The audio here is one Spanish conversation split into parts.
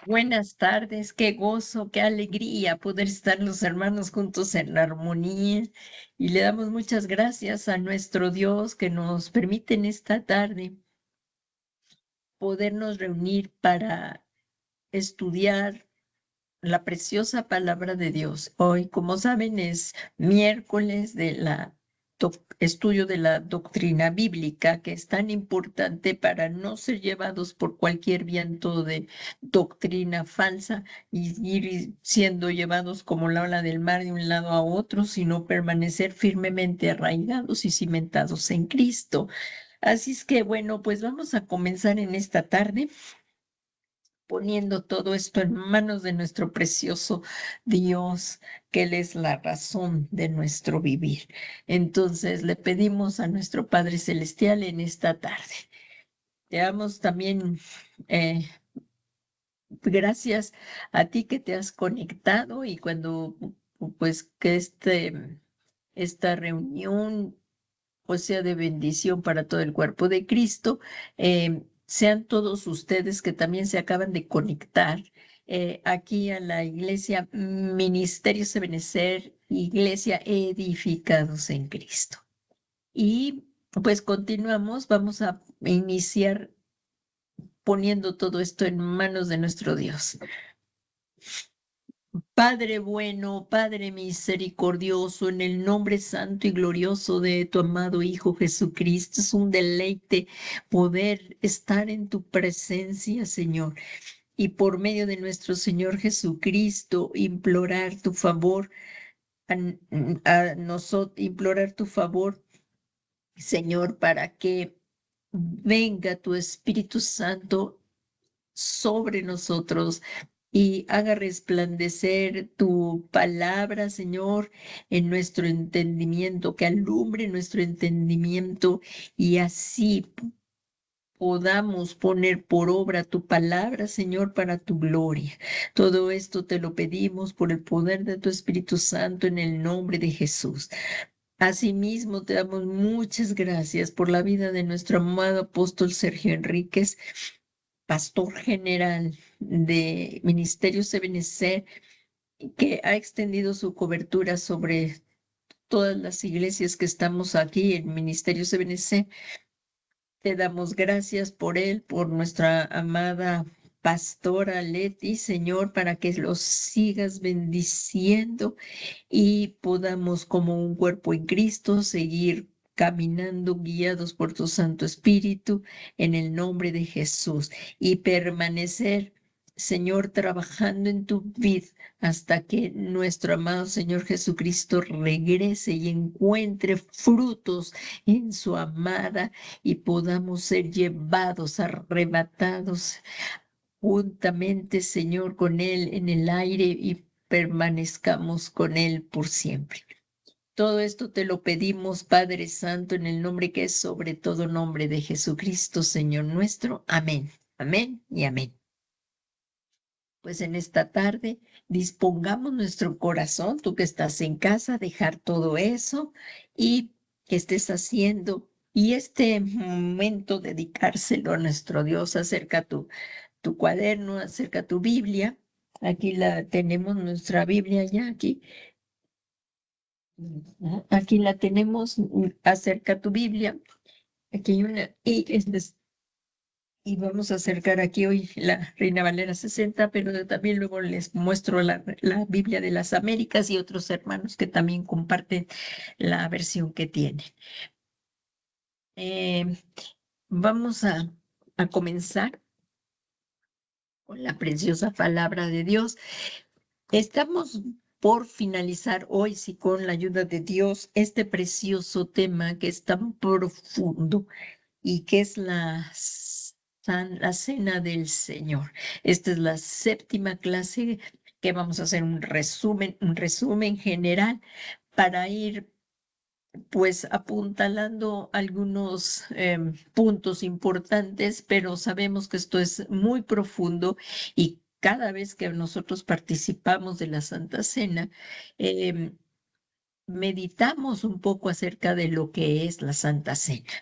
Buenas tardes, qué gozo, qué alegría poder estar los hermanos juntos en armonía y le damos muchas gracias a nuestro Dios que nos permite en esta tarde podernos reunir para estudiar la preciosa palabra de Dios. Hoy, como saben, es miércoles de la estudio de la doctrina bíblica, que es tan importante para no ser llevados por cualquier viento de doctrina falsa y ir siendo llevados como la ola del mar de un lado a otro, sino permanecer firmemente arraigados y cimentados en Cristo. Así es que, bueno, pues vamos a comenzar en esta tarde poniendo todo esto en manos de nuestro precioso Dios, que Él es la razón de nuestro vivir. Entonces le pedimos a nuestro Padre Celestial en esta tarde. Te damos también gracias a ti que te has conectado y cuando pues que esta reunión pues sea de bendición para todo el cuerpo de Cristo. Sean todos ustedes que también se acaban de conectar aquí a la iglesia Ministerio Ebenecer, Iglesia Edificados en Cristo. Y pues continuamos, vamos a iniciar poniendo todo esto en manos de nuestro Dios. Padre bueno, Padre misericordioso, en el nombre santo y glorioso de tu amado Hijo Jesucristo, es un deleite poder estar en tu presencia, Señor, y por medio de nuestro Señor Jesucristo implorar tu favor a nosotros, implorar tu favor, Señor, para que venga tu Espíritu Santo sobre nosotros y haga resplandecer tu palabra, Señor, en nuestro entendimiento, que alumbre nuestro entendimiento y así podamos poner por obra tu palabra, Señor, para tu gloria. Todo esto te lo pedimos por el poder de tu Espíritu Santo en el nombre de Jesús. Asimismo, te damos muchas gracias por la vida de nuestro amado apóstol Sergio Enríquez, pastor general de Ministerios Ebenecer, que ha extendido su cobertura sobre todas las iglesias que estamos aquí en Ministerios Ebenecer. Te damos gracias por él, por nuestra amada pastora Leti, Señor, para que los sigas bendiciendo y podamos como un cuerpo en Cristo seguir caminando guiados por tu Santo Espíritu en el nombre de Jesús y permanecer, Señor, trabajando en tu vida hasta que nuestro amado Señor Jesucristo regrese y encuentre frutos en su amada y podamos ser llevados, arrebatados juntamente, Señor, con Él en el aire y permanezcamos con Él por siempre. Todo esto te lo pedimos, Padre Santo, en el nombre que es sobre todo nombre de Jesucristo, Señor nuestro. Amén. Amén y amén. Pues en esta tarde dispongamos nuestro corazón, tú que estás en casa, dejar todo eso y que estés haciendo y este momento dedicárselo a nuestro Dios. Acerca tu cuaderno, acerca tu Biblia. Aquí la tenemos, nuestra Biblia ya aquí. Aquí la tenemos, acerca tu Biblia. Aquí hay una, y vamos a acercar aquí hoy la Reina Valera 60, pero también luego les muestro la Biblia de las Américas y otros hermanos que también comparten la versión que tienen. Eh, vamos a comenzar con la preciosa palabra de Dios. Estamos por finalizar hoy, sí, con la ayuda de Dios, este precioso tema que es tan profundo y que es la cena del Señor. Esta es la séptima clase que vamos a hacer un resumen general para ir pues apuntalando algunos puntos importantes, pero sabemos que esto es muy profundo y cada vez que nosotros participamos de la Santa Cena, em, meditamos un poco acerca de lo que es la Santa Cena.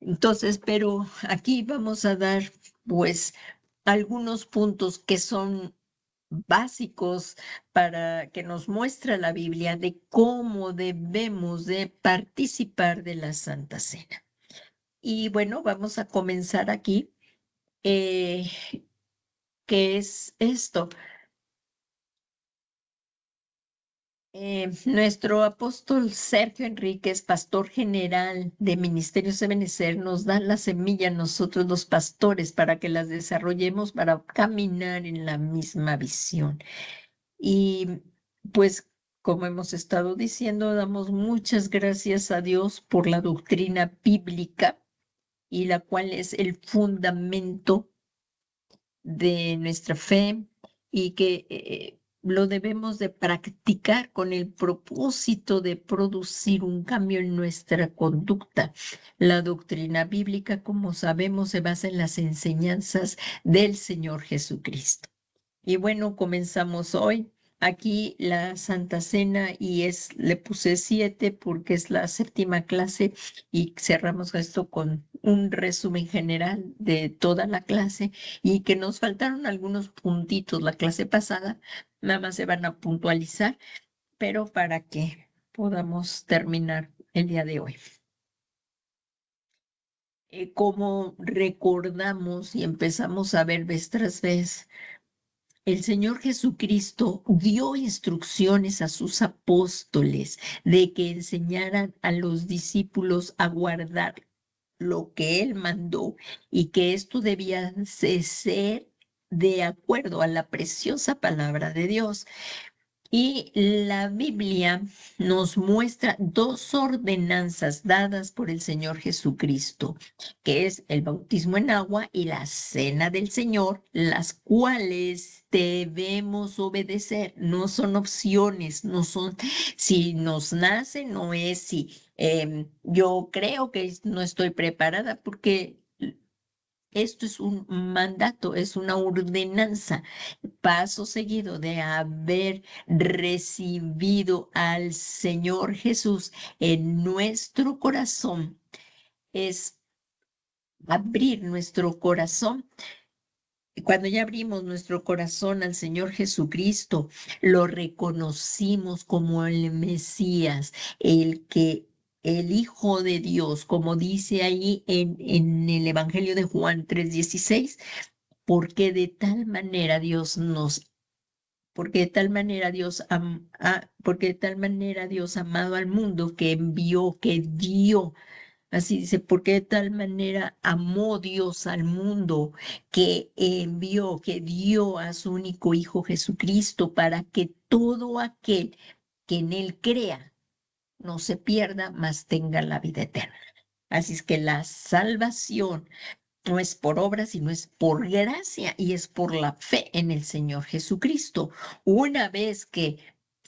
Entonces, pero aquí vamos a dar pues algunos puntos que son básicos para que nos muestra la Biblia de cómo debemos de participar de la Santa Cena. Y bueno, vamos a comenzar aquí. ¿Qué es esto? Nuestro apóstol Sergio Enríquez, pastor general de Ministerios Ebenecer, nos da la semilla a nosotros los pastores para que las desarrollemos para caminar en la misma visión. Y pues, como hemos estado diciendo, damos muchas gracias a Dios por la doctrina bíblica y la cual es el fundamento de nuestra fe y que lo debemos de practicar con el propósito de producir un cambio en nuestra conducta. La doctrina bíblica, como sabemos, se basa en las enseñanzas del Señor Jesucristo. Y bueno, comenzamos hoy. Aquí la Santa Cena y le puse 7 porque es la séptima clase y cerramos esto con un resumen general de toda la clase y que nos faltaron algunos puntitos la clase pasada, nada más se van a puntualizar, pero para que podamos terminar el día de hoy. Como recordamos y empezamos a ver vez tras vez, el Señor Jesucristo dio instrucciones a sus apóstoles de que enseñaran a los discípulos a guardar lo que Él mandó y que esto debía ser de acuerdo a la preciosa palabra de Dios. Y la Biblia nos muestra 2 ordenanzas dadas por el Señor Jesucristo, que es el bautismo en agua y la cena del Señor, las cuales debemos obedecer. No son opciones, no son si nos nace, no es si yo creo que no estoy preparada porque esto es un mandato, es una ordenanza, paso seguido de haber recibido al Señor Jesús en nuestro corazón, es abrir nuestro corazón. Y cuando ya abrimos nuestro corazón al Señor Jesucristo, lo reconocimos como el Mesías, el Hijo de Dios, como dice ahí en el Evangelio de Juan 3:16, porque de tal manera Dios porque de tal manera porque de tal manera Dios amado al mundo que envió, que dio. Así dice, porque de tal manera amó Dios al mundo que envió, que dio a su único Hijo Jesucristo para que todo aquel que en Él crea no se pierda, mas tenga la vida eterna. Así es que la salvación no es por obra, sino es por gracia y es por la fe en el Señor Jesucristo. Una vez que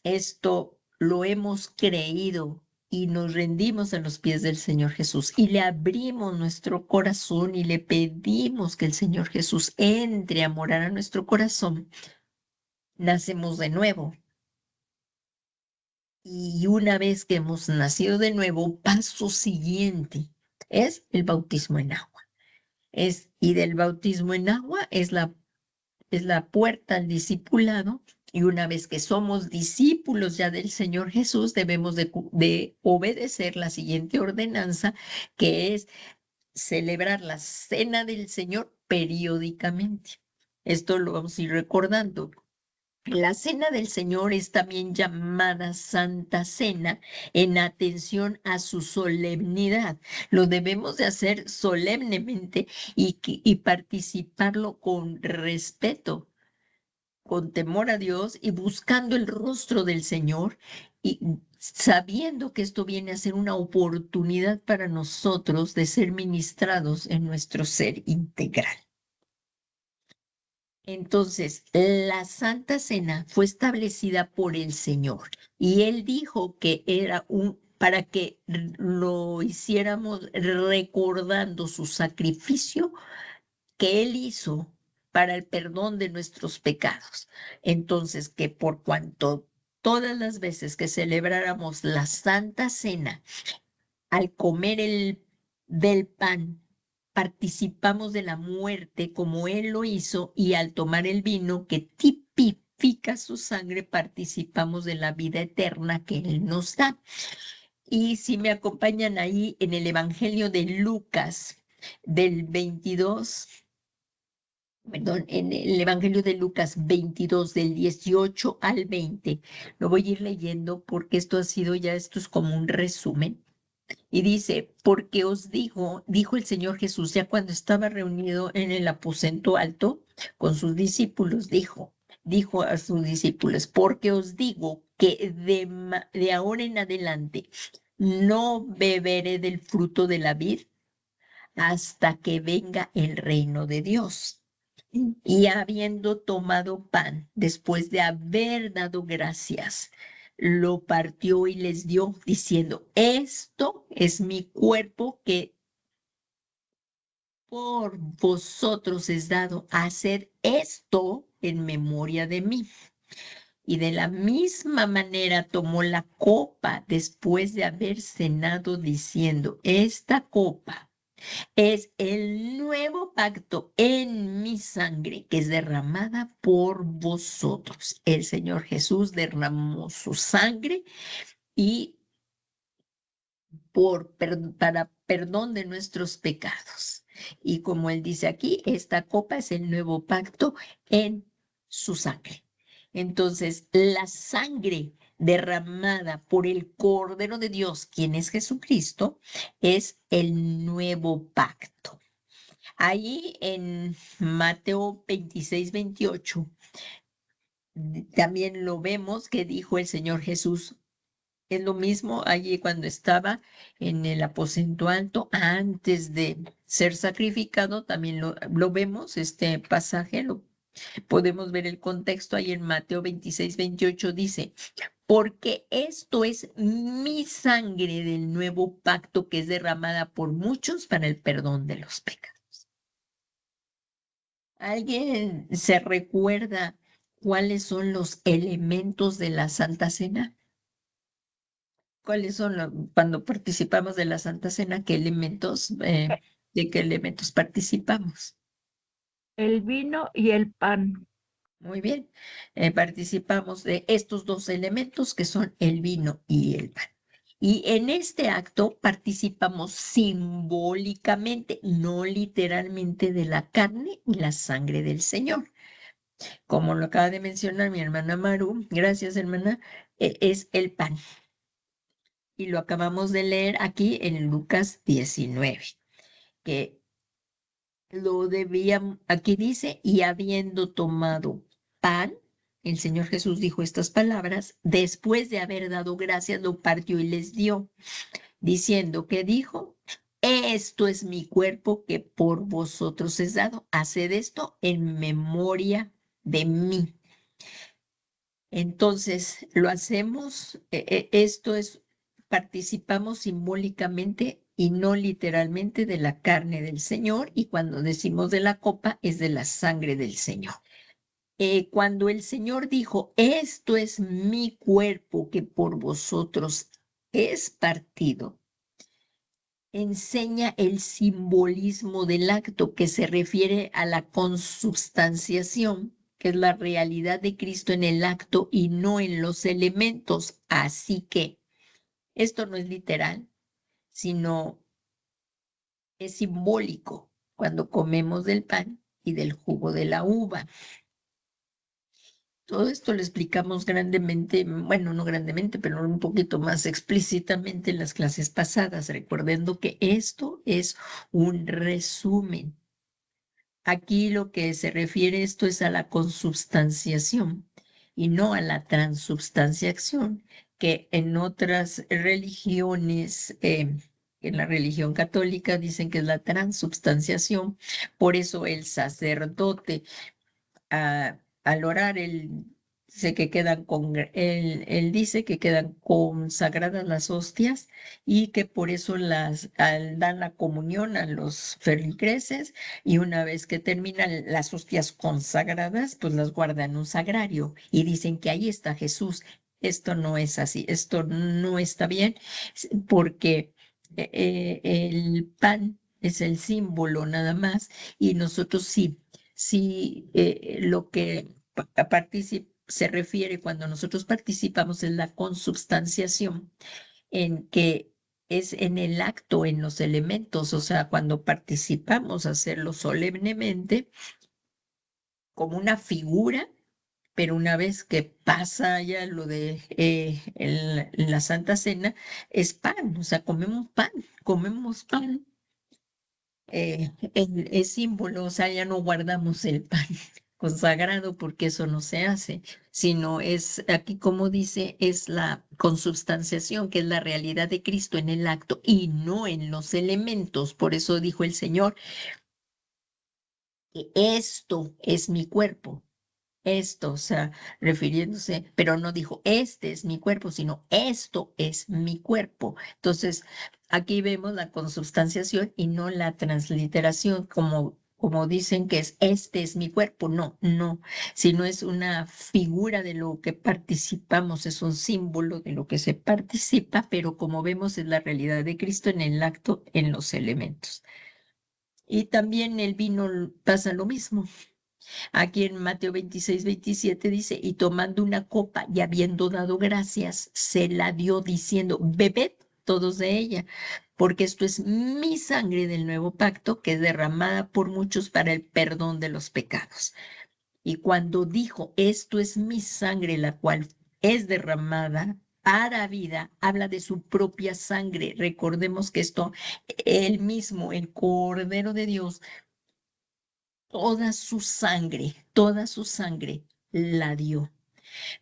esto lo hemos creído y nos rendimos a los pies del Señor Jesús y le abrimos nuestro corazón y le pedimos que el Señor Jesús entre a morar a nuestro corazón, nacemos de nuevo. Y una vez que hemos nacido de nuevo, paso siguiente es el bautismo en agua. Y del bautismo en agua es la puerta al discipulado. Y una vez que somos discípulos ya del Señor Jesús, debemos de obedecer la siguiente ordenanza, que es celebrar la cena del Señor periódicamente. Esto lo vamos a ir recordando. La cena del Señor es también llamada Santa Cena en atención a su solemnidad. Lo debemos de hacer solemnemente y participarlo con respeto, con temor a Dios y buscando el rostro del Señor y sabiendo que esto viene a ser una oportunidad para nosotros de ser ministrados en nuestro ser integral. Entonces, la Santa Cena fue establecida por el Señor y Él dijo que era para que lo hiciéramos recordando su sacrificio que Él hizo para el perdón de nuestros pecados. Entonces, que por cuanto todas las veces que celebráramos la Santa Cena, al comer del pan participamos de la muerte como Él lo hizo, y al tomar el vino que tipifica su sangre, participamos de la vida eterna que Él nos da. Y si me acompañan ahí en el Evangelio de Lucas, del 22, perdón, en el Evangelio de Lucas 22, del 18 al 20, lo voy a ir leyendo porque esto es como un resumen. Y dice, porque os dijo el Señor Jesús, ya cuando estaba reunido en el aposento alto con sus discípulos, dijo a sus discípulos, porque os digo que de ahora en adelante no beberé del fruto de la vid hasta que venga el reino de Dios. Y habiendo tomado pan, después de haber dado gracias, lo partió y les dio, diciendo, esto es mi cuerpo que por vosotros es dado. Haced esto en memoria de mí. Y de la misma manera tomó la copa después de haber cenado, diciendo, esta copa es el nuevo pacto en mi sangre que es derramada por vosotros. El Señor Jesús derramó su sangre y para perdón de nuestros pecados. Y como Él dice aquí, esta copa es el nuevo pacto en su sangre. Entonces, la sangre derramada por el Cordero de Dios, quien es Jesucristo, es el nuevo pacto. Ahí en Mateo 26, 28, también lo vemos que dijo el Señor Jesús. Es lo mismo allí cuando estaba en el aposento alto, antes de ser sacrificado, también lo vemos, este pasaje, podemos ver el contexto ahí en Mateo 26, 28, dice, porque esto es mi sangre del nuevo pacto que es derramada por muchos para el perdón de los pecados. ¿Alguien se recuerda cuáles son los elementos de la Santa Cena? ¿Cuáles son cuando participamos de la Santa Cena, qué elementos, de qué elementos participamos? El vino y el pan. Muy bien, participamos de estos dos elementos que son el vino y el pan. Y en este acto participamos simbólicamente, no literalmente, de la carne y la sangre del Señor. Como lo acaba de mencionar mi hermana Maru, gracias hermana, es el pan. Y lo acabamos de leer aquí en Lucas 19, que aquí dice, y habiendo tomado pan, el Señor Jesús dijo estas palabras, después de haber dado gracias, lo partió y les dio, diciendo que dijo, esto es mi cuerpo que por vosotros es dado, haced esto en memoria de mí. Entonces, lo hacemos, participamos simbólicamente y no literalmente de la carne del Señor, y cuando decimos de la copa es de la sangre del Señor. Cuando el Señor dijo, esto es mi cuerpo que por vosotros es partido, enseña el simbolismo del acto que se refiere a la consubstanciación, que es la realidad de Cristo en el acto y no en los elementos. Así que esto no es literal, sino es simbólico cuando comemos del pan y del jugo de la uva. Todo esto lo explicamos grandemente, bueno, no grandemente, pero un poquito más explícitamente en las clases pasadas, recordando que esto es un resumen. Aquí lo que se refiere esto es a la consubstanciación y no a la transubstanciación, que en otras religiones, en la religión católica dicen que es la transubstanciación. Por eso el sacerdote, al orar, él dice que él dice que quedan consagradas las hostias, y que por eso dan la comunión a los feligreses, y una vez que terminan las hostias consagradas, pues las guardan en un sagrario y dicen que ahí está Jesús. Esto no es así, esto no está bien, porque el pan es el símbolo nada más, y nosotros sí, lo que se refiere cuando nosotros participamos en la consubstanciación, en que es en el acto, en los elementos, o sea, cuando participamos, hacerlo solemnemente como una figura, pero una vez que pasa ya lo de en la Santa Cena, es pan, o sea, comemos pan, es símbolo, o sea, ya no guardamos el pan consagrado porque eso no se hace, sino es aquí como dice, es la consubstanciación, que es la realidad de Cristo en el acto y no en los elementos. Por eso dijo el Señor que esto es mi cuerpo. Esto, o sea, refiriéndose, pero no dijo, este es mi cuerpo, sino esto es mi cuerpo. Entonces, aquí vemos la consubstanciación y no la transliteración, como dicen que es, este es mi cuerpo. No, no, sino es una figura de lo que participamos, es un símbolo de lo que se participa, pero como vemos es la realidad de Cristo en el acto, en los elementos. Y también el vino pasa lo mismo. Aquí en Mateo 26-27 dice, y tomando una copa y habiendo dado gracias, se la dio diciendo, bebed todos de ella, porque esto es mi sangre del nuevo pacto, que es derramada por muchos para el perdón de los pecados. Y cuando dijo, esto es mi sangre, la cual es derramada para vida, habla de su propia sangre. Recordemos que esto, él mismo, el Cordero de Dios, toda su sangre la dio.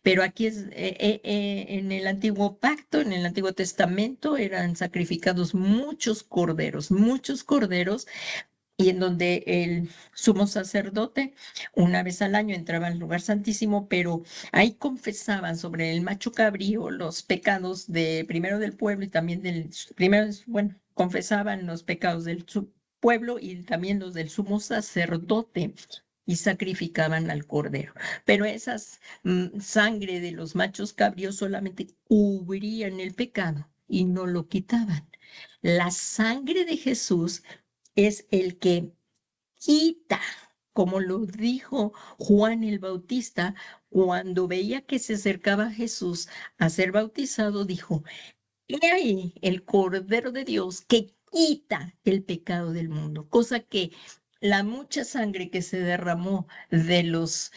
Pero aquí es, en el antiguo pacto, en el Antiguo Testamento, eran sacrificados muchos corderos, y en donde el sumo sacerdote una vez al año entraba al lugar santísimo, pero ahí confesaban sobre el macho cabrío los pecados de primero del pueblo y también bueno, confesaban los pecados del pueblo y también los del sumo sacerdote y sacrificaban al cordero. Pero esas sangre de los machos cabríos solamente cubrían el pecado y no lo quitaban. La sangre de Jesús es el que quita, como lo dijo Juan el Bautista, cuando veía que se acercaba a Jesús a ser bautizado, dijo, he ahí el Cordero de Dios que quita el pecado del mundo, cosa que la mucha sangre que se derramó de los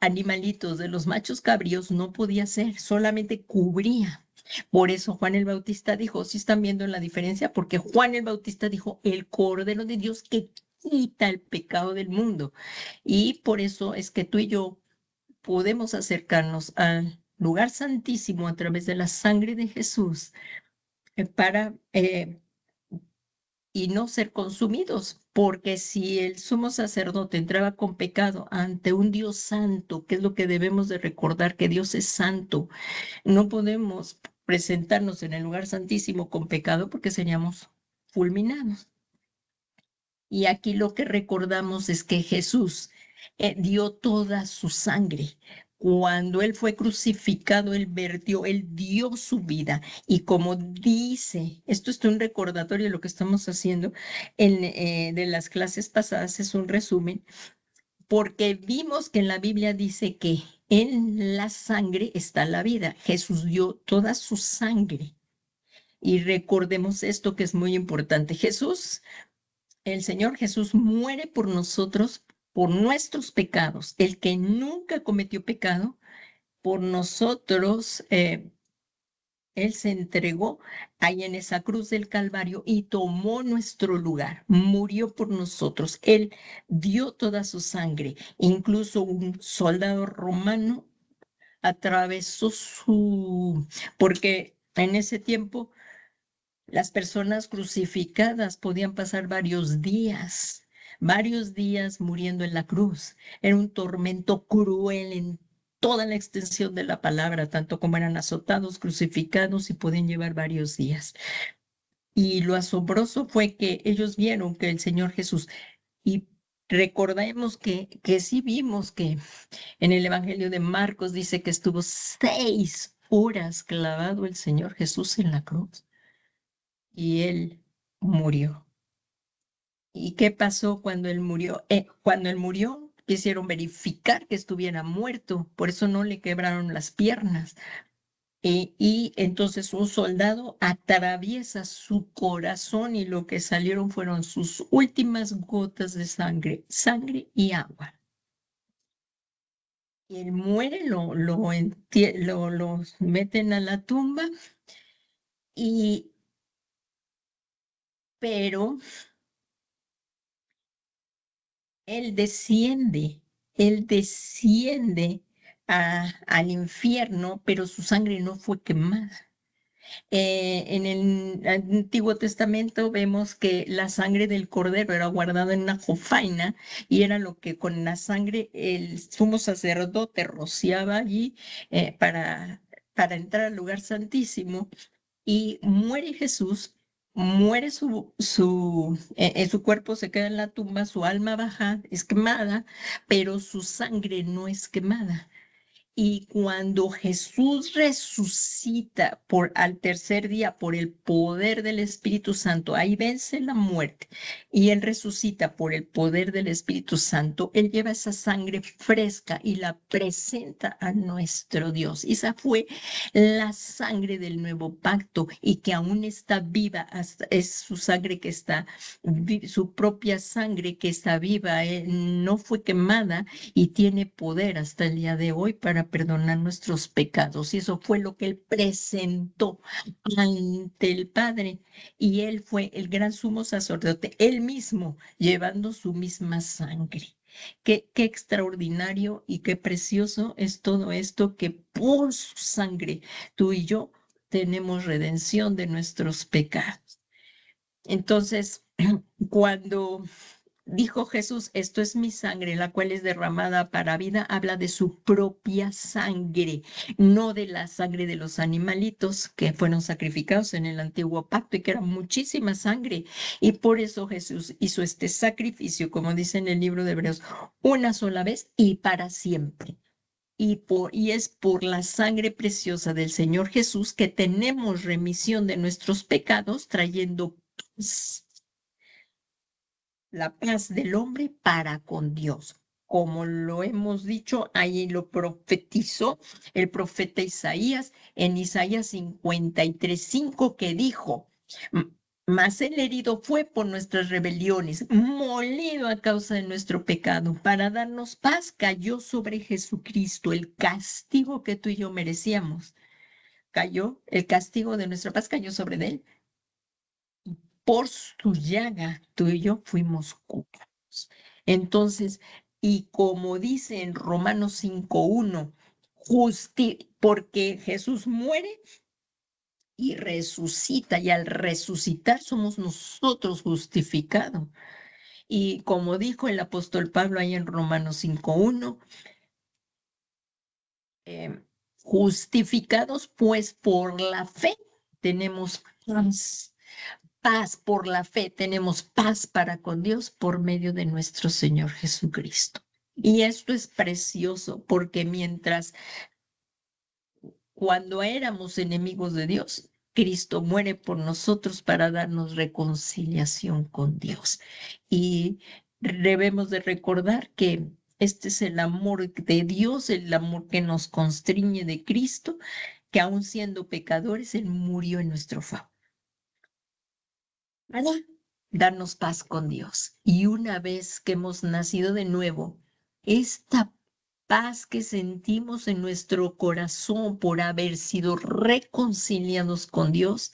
animalitos, de los machos cabríos, no podía ser, solamente cubría. Por eso Juan el Bautista dijo, si están viendo la diferencia, porque Juan el Bautista dijo, el Cordero de Dios que quita el pecado del mundo. Y por eso es que tú y yo podemos acercarnos al lugar santísimo a través de la sangre de Jesús para y no ser consumidos, porque si el sumo sacerdote entraba con pecado ante un Dios santo, que es lo que debemos de recordar, que Dios es santo, no podemos presentarnos en el lugar santísimo con pecado porque seríamos fulminados. Y aquí lo que recordamos es que Jesús dio toda su sangre. Cuando Él fue crucificado, Él dio su vida. Y como dice, esto es un recordatorio de lo que estamos haciendo de las clases pasadas, es un resumen, porque vimos que en la Biblia dice que en la sangre está la vida. Jesús dio toda su sangre. Y recordemos esto que es muy importante. El Señor Jesús muere por nosotros, por nuestros pecados. El que nunca cometió pecado, por nosotros, Él se entregó ahí en esa cruz del Calvario y tomó nuestro lugar, murió por nosotros. Él dio toda su sangre. Incluso un soldado romano atravesó porque en ese tiempo las personas crucificadas podían pasar varios días muriendo en la cruz. Era un tormento cruel en toda la extensión de la palabra, tanto como eran azotados, crucificados y podían llevar varios días. Y lo asombroso fue que ellos vieron que el Señor Jesús, y recordemos que sí vimos que en el Evangelio de Marcos dice que estuvo 6 horas clavado el Señor Jesús en la cruz y Él murió. ¿Y qué pasó cuando él murió? Cuando él murió, quisieron verificar que estuviera muerto, por eso no le quebraron las piernas. Y entonces un soldado atraviesa su corazón y lo que salieron fueron sus últimas gotas de sangre, sangre y agua. Y él muere, lo meten a la tumba, y, pero él desciende, él desciende al infierno, pero su sangre no fue quemada. En el Antiguo Testamento vemos que la sangre del cordero era guardada en una jofaina y era lo que con la sangre el sumo sacerdote rociaba allí para entrar al lugar santísimo. Y muere Jesús, muere su cuerpo se queda en la tumba, su alma baja, es quemada, pero su sangre no es quemada. Y cuando Jesús resucita al tercer día por el poder del Espíritu Santo, ahí vence la muerte y él resucita por el poder del Espíritu Santo, él lleva esa sangre fresca y la presenta a nuestro Dios. Y esa fue la sangre del nuevo pacto y que aún está viva, es su sangre que está, su propia sangre que está viva, no fue quemada y tiene poder hasta el día de hoy para perdonar nuestros pecados. Y eso fue lo que él presentó ante el Padre. Y él fue el gran sumo sacerdote, él mismo, llevando su misma sangre. Qué extraordinario y qué precioso es todo esto, que por su sangre tú y yo tenemos redención de nuestros pecados. Entonces, cuando dijo Jesús, esto es mi sangre, la cual es derramada para vida, habla de su propia sangre, no de la sangre de los animalitos que fueron sacrificados en el antiguo pacto y que era muchísima sangre. Y por eso Jesús hizo este sacrificio, como dice en el libro de Hebreos, una sola vez y para siempre. Y es por la sangre preciosa del Señor Jesús que tenemos remisión de nuestros pecados, trayendo paz, la paz del hombre para con Dios. Como lo hemos dicho, ahí lo profetizó el profeta Isaías en Isaías 53:5, que dijo: Mas el herido fue por nuestras rebeliones, molido a causa de nuestro pecado. Para darnos paz cayó sobre Jesucristo el castigo que tú y yo merecíamos. Cayó, el castigo de nuestra paz cayó sobre él. Por su llaga, tú y yo fuimos curados. Entonces, y como dice en Romanos 5:1, porque Jesús muere y resucita, y al resucitar somos nosotros justificados. Y como dijo el apóstol Pablo ahí en Romanos 5:1, justificados pues por la fe tenemos paz. Paz por la fe, tenemos paz para con Dios por medio de nuestro Señor Jesucristo. Y esto es precioso porque cuando éramos enemigos de Dios, Cristo muere por nosotros para darnos reconciliación con Dios. Y debemos de recordar que este es el amor de Dios, el amor que nos constriñe de Cristo, que aun siendo pecadores, Él murió en nuestro favor. ¿Verdad? Darnos paz con Dios. Y una vez que hemos nacido de nuevo, esta paz que sentimos en nuestro corazón por haber sido reconciliados con Dios,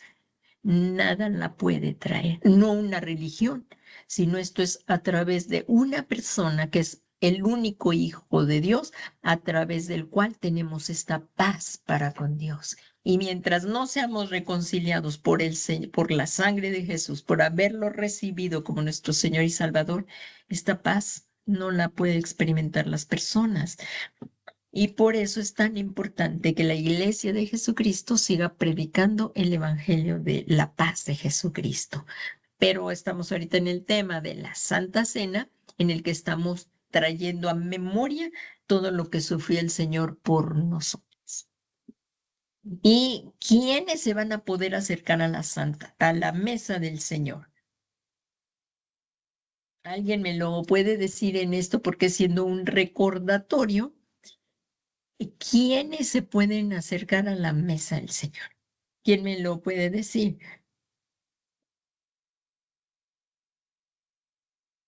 nada la puede traer. No una religión, sino esto es a través de una persona que es el único Hijo de Dios, a través del cual tenemos esta paz para con Dios. Y mientras no seamos reconciliados por la sangre de Jesús, por haberlo recibido como nuestro Señor y Salvador, esta paz no la puede experimentar las personas. Y por eso es tan importante que la Iglesia de Jesucristo siga predicando el Evangelio de la paz de Jesucristo. Pero estamos ahorita en el tema de la Santa Cena, en el que estamos trayendo a memoria todo lo que sufrió el Señor por nosotros. ¿Y quiénes se van a poder acercar a la mesa del Señor? ¿Alguien me lo puede decir en esto? Porque siendo un recordatorio, ¿quiénes se pueden acercar a la mesa del Señor? ¿Quién me lo puede decir?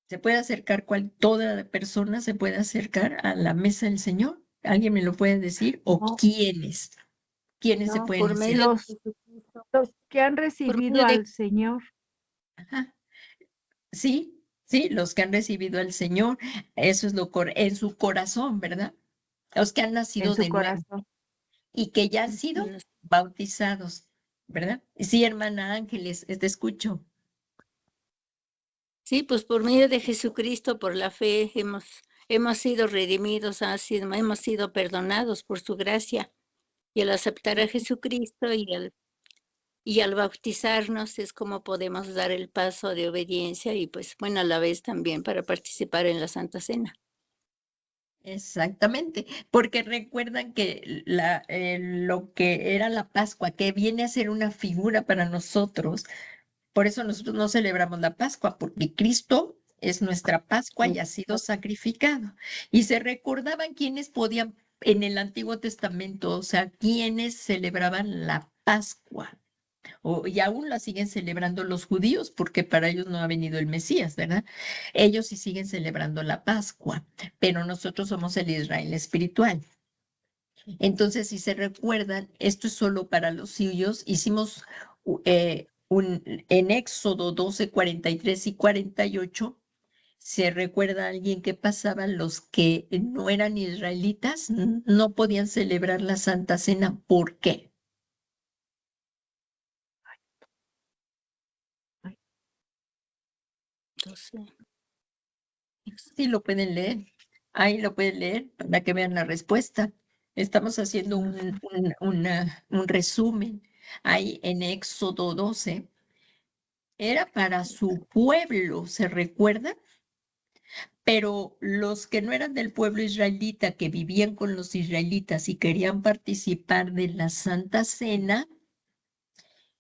¿Se puede acercar toda persona se puede acercar a la mesa del Señor? ¿Alguien me lo puede decir? ¿O No, quiénes? ¿Quiénes se No, pueden por medio acercar? de los, Jesucristo. los que han Por recibido medio de al Señor Ajá. Sí, sí, los que han recibido al Señor, eso es en su corazón, ¿verdad? Los que han en nacido su de nuevo corazón. y que ya han sido nos- bautizados, ¿verdad? Sí, hermana Ángeles, te escucho. sí, pues por medio de Jesucristo, por la fe, hemos sido redimidos, hemos sido perdonados por su gracia. Y al aceptar a Jesucristo y al bautizarnos es como podemos dar el paso de obediencia y pues bueno, a la vez también para participar en la Santa Cena. Exactamente, porque recuerdan que lo que era la Pascua, que viene a ser una figura para nosotros, por eso nosotros no celebramos la Pascua, porque Cristo es nuestra Pascua y ha sido sacrificado. Y se recordaban quiénes podían en el Antiguo Testamento, o sea, quiénes celebraban la Pascua. Y aún la siguen celebrando los judíos, porque para ellos no ha venido el Mesías, ¿verdad? Ellos sí siguen celebrando la Pascua, pero nosotros somos el Israel espiritual. Entonces, si se recuerdan, esto es solo para los suyos. Hicimos en Éxodo 12, 43 y 48. ¿Se recuerda a alguien que pasaban los que no eran israelitas? No podían celebrar la Santa Cena. ¿Por qué? Entonces, Sí, lo pueden leer. Ahí lo pueden leer para que vean la respuesta. Estamos haciendo un resumen. Ahí en Éxodo 12. Era para su pueblo, ¿se recuerda? Pero los que no eran del pueblo israelita, que vivían con los israelitas y querían participar de la Santa Cena,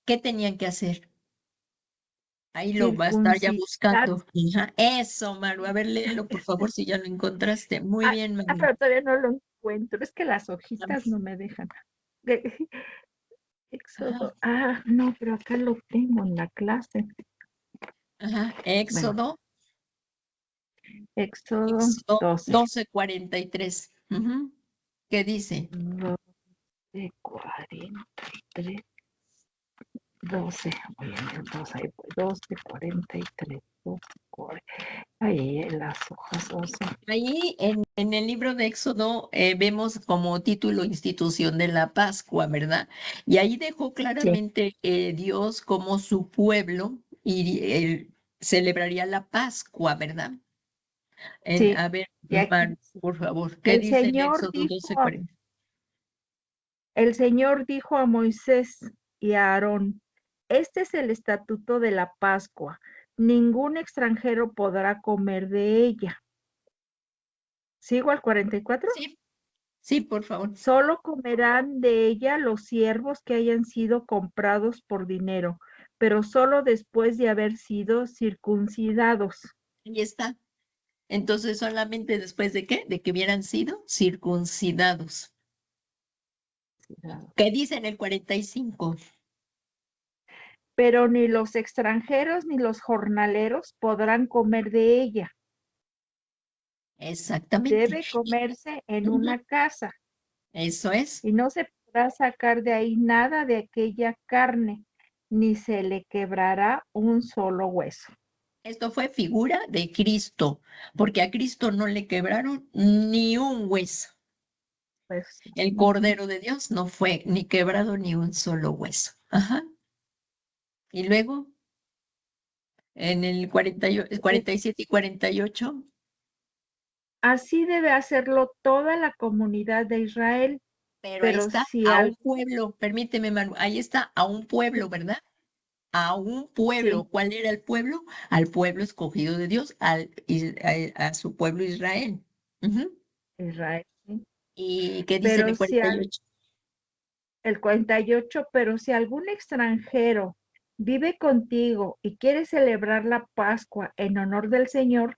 ¿qué tenían que hacer? Ahí lo va a estar ya Circuncidar. buscando. Ajá. Eso, Maru. A ver, léelo, por favor, si ya lo encontraste. Muy bien, Maru. Pero todavía no lo encuentro. Es que las hojitas no me dejan. Ajá, Éxodo. No, pero acá lo tengo en la clase. ajá. Bueno, Éxodo, Éxodo Éxodo 12. 12:43. Ujú. ¿Qué dice? 12:43. 12. Oye, el 12, ahí voy, 12:43. 12:40. Ahí en las hojas 12. Ahí en el libro de Éxodo vemos como título Institución de la Pascua, ¿verdad? Y ahí dejó Sí, claramente Dios como su pueblo y celebraría la Pascua, ¿verdad? sí. A ver, Y aquí Mar, por favor, ¿qué el dice en Señor Éxodo dijo a, 12:40? el Señor dijo a Moisés y a Aarón, este es el estatuto de la Pascua. Ningún extranjero podrá comer de ella. ¿Sigo al 44? Sí, sí, por favor. Solo comerán de ella los siervos que hayan sido comprados por dinero, pero solo después de haber sido circuncidados. Ahí está. Entonces, solamente después de qué? De que hubieran sido circuncidados. ¿Qué dice en el 45? Pero ni los extranjeros ni los jornaleros podrán comer de ella. Exactamente. Debe comerse en Ujú. una casa Eso es. y no se podrá sacar de ahí nada de aquella carne, ni se le quebrará un solo hueso. Esto fue figura de Cristo, porque a Cristo no le quebraron ni un hueso. Pues, El Cordero de Dios no fue ni quebrado ni un solo hueso. Ajá. Y luego, en el 47 y 48, así debe hacerlo toda la comunidad de Israel, pero ahí pero está, si a un al... pueblo, permíteme, Manu, ahí está, a un pueblo, ¿verdad? A un pueblo. Sí, ¿Cuál era el pueblo? Al pueblo escogido de Dios, a su pueblo Israel. Ujú. Israel, sí. ¿Y qué dice en Pero el si 48? el 48, pero si algún extranjero vive contigo y quiere celebrar la Pascua en honor del Señor,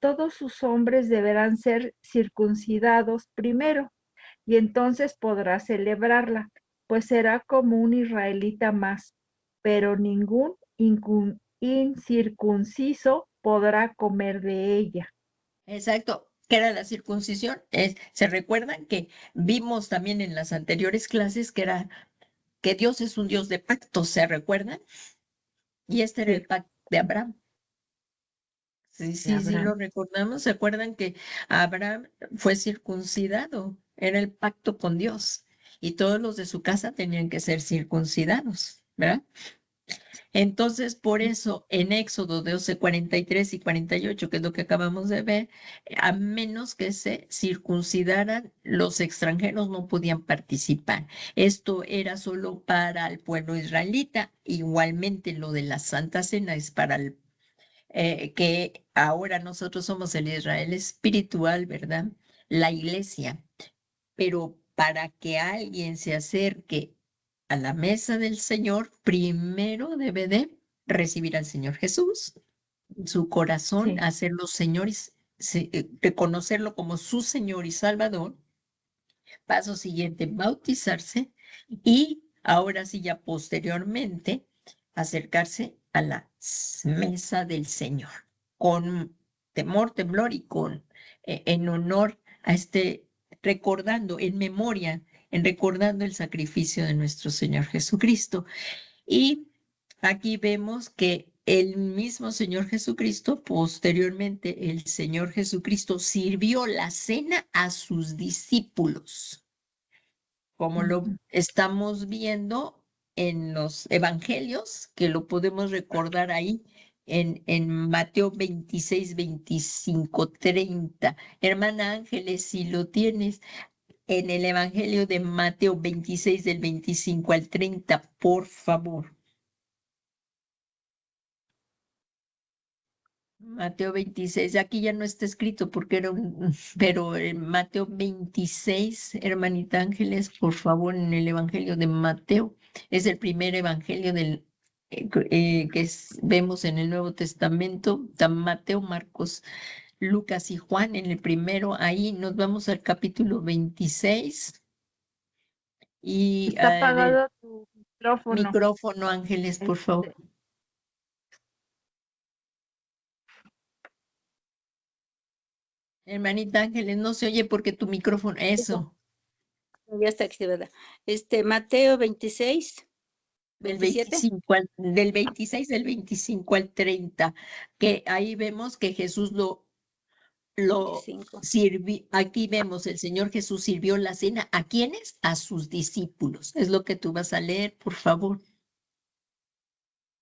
todos sus hombres deberán ser circuncidados primero, y entonces podrá celebrarla, pues será como un israelita más, pero ningún incircunciso podrá comer de ella. Exacto, que era la circuncisión. ¿Se recuerdan que vimos también en las anteriores clases que Dios es un Dios de pactos? ¿Se recuerdan? Y este era Sí, el pacto de Abraham. Sí, de sí, sí, lo Abraham. recordamos. ¿Se acuerdan que Abraham fue circuncidado? Era el pacto con Dios. Y todos los de su casa tenían que ser circuncidados, ¿verdad? Entonces, por eso en Éxodo 12, 43 y 48, que es lo que acabamos de ver, a menos que se circuncidaran, los extranjeros no podían participar. Esto era solo para el pueblo israelita. Igualmente, lo de la Santa Cena es para el que ahora nosotros somos el Israel espiritual, ¿verdad? La iglesia. Pero para que alguien se acerque a la mesa del Señor, primero debe de recibir al Señor Jesús, su corazón, Sí. hacerlo Señor, reconocerlo como su Señor y Salvador. Paso siguiente, bautizarse y ahora sí ya posteriormente acercarse a la mesa del Señor con temor, temblor y en honor a recordando en memoria, en recordando el sacrificio de nuestro Señor Jesucristo. Y aquí vemos que el mismo Señor Jesucristo, posteriormente el Señor Jesucristo sirvió la cena a sus discípulos, como lo Ujú. estamos viendo en los evangelios, que lo podemos recordar ahí en Mateo 26, 25, 30. Hermana Ángeles, si lo tienes en el evangelio de Mateo 26, del 25 al 30, por favor. Mateo 26, aquí ya no está escrito porque pero en Mateo 26, hermanita Ángeles, por favor, en el Evangelio de Mateo, es el primer evangelio vemos en el Nuevo Testamento, Mateo, Marcos, Lucas y Juan, en el primero, ahí nos vamos al capítulo 26 y Está del apagado tu micrófono. micrófono, Ángeles, por favor. Este, Hermanita Ángeles, no se oye porque tu micrófono, eso. Ya está activada. Mateo 26, Del 27, 26 del 25 al 30, que ahí vemos que Jesús lo 25. sirvió, aquí vemos el Señor Jesús sirvió la cena, ¿a quiénes? A sus discípulos. Es lo que tú vas a leer, por favor.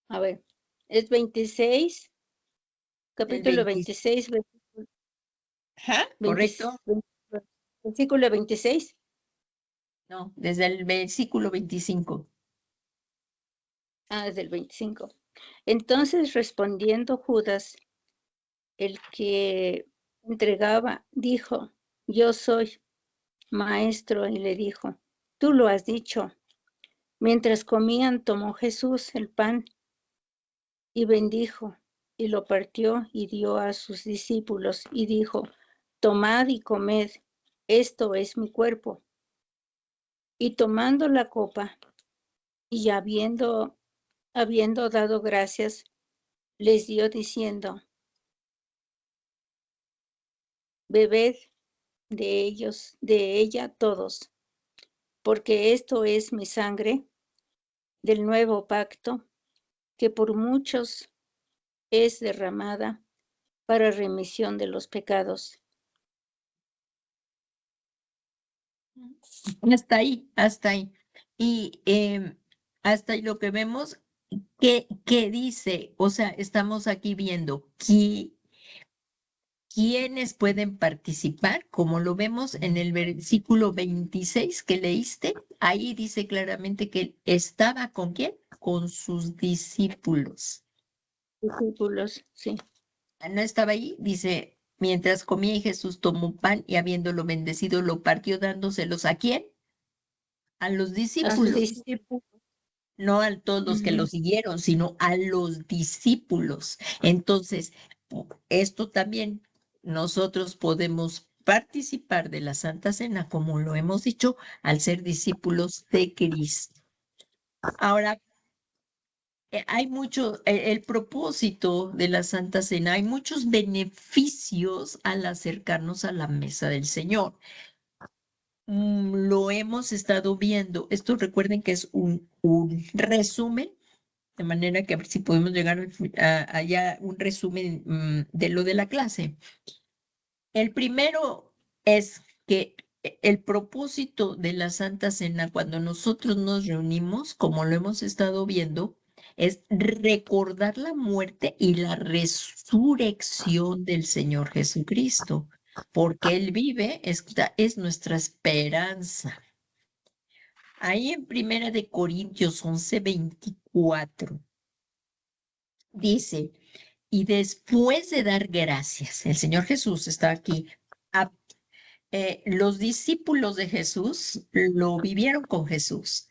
A ver, es 26, Del capítulo 20, 26, ajá, ¿correcto? versículo 26. No, desde el versículo 25. Desde el 25. Entonces respondiendo Judas, el que entregaba, dijo, yo soy maestro, y le dijo, tú lo has dicho. Mientras comían, tomó Jesús el pan y bendijo, y lo partió y dio a sus discípulos, y dijo, tomad y comed, esto es mi cuerpo. Y tomando la copa, y habiendo dado gracias, les dio diciendo, bebed de ella todos, porque esto es mi sangre del nuevo pacto, que por muchos es derramada para remisión de los pecados. Hasta ahí, hasta ahí. Y hasta ahí lo que vemos, ¿qué dice? O sea, estamos aquí viendo quiénes pueden participar, como lo vemos en el versículo 26 que leíste, ahí dice claramente que estaba con quién, con sus discípulos. Discípulos, sí. No estaba ahí, dice, mientras comía y Jesús tomó pan y habiéndolo bendecido lo partió dándoselos ¿a quién? A los A sus discípulos. discípulos. no a todos los que lo siguieron, sino a los discípulos. Entonces, esto también nosotros podemos participar de la Santa Cena, como lo hemos dicho, al ser discípulos de Cristo. Ahora, hay mucho, el propósito de la Santa Cena, hay muchos beneficios al acercarnos a la mesa del Señor. Lo hemos estado viendo. Esto recuerden que es un resumen, de manera que a ver si podemos llegar allá un resumen de lo de la clase. El primero es que el propósito de la Santa Cena, cuando nosotros nos reunimos, como lo hemos estado viendo, es recordar la muerte y la resurrección del Señor Jesucristo, porque Él vive, es nuestra esperanza. Ahí en 1 de Corintios 11:24 dice, y después de dar gracias, el Señor Jesús está aquí, los discípulos de Jesús lo vivieron con Jesús.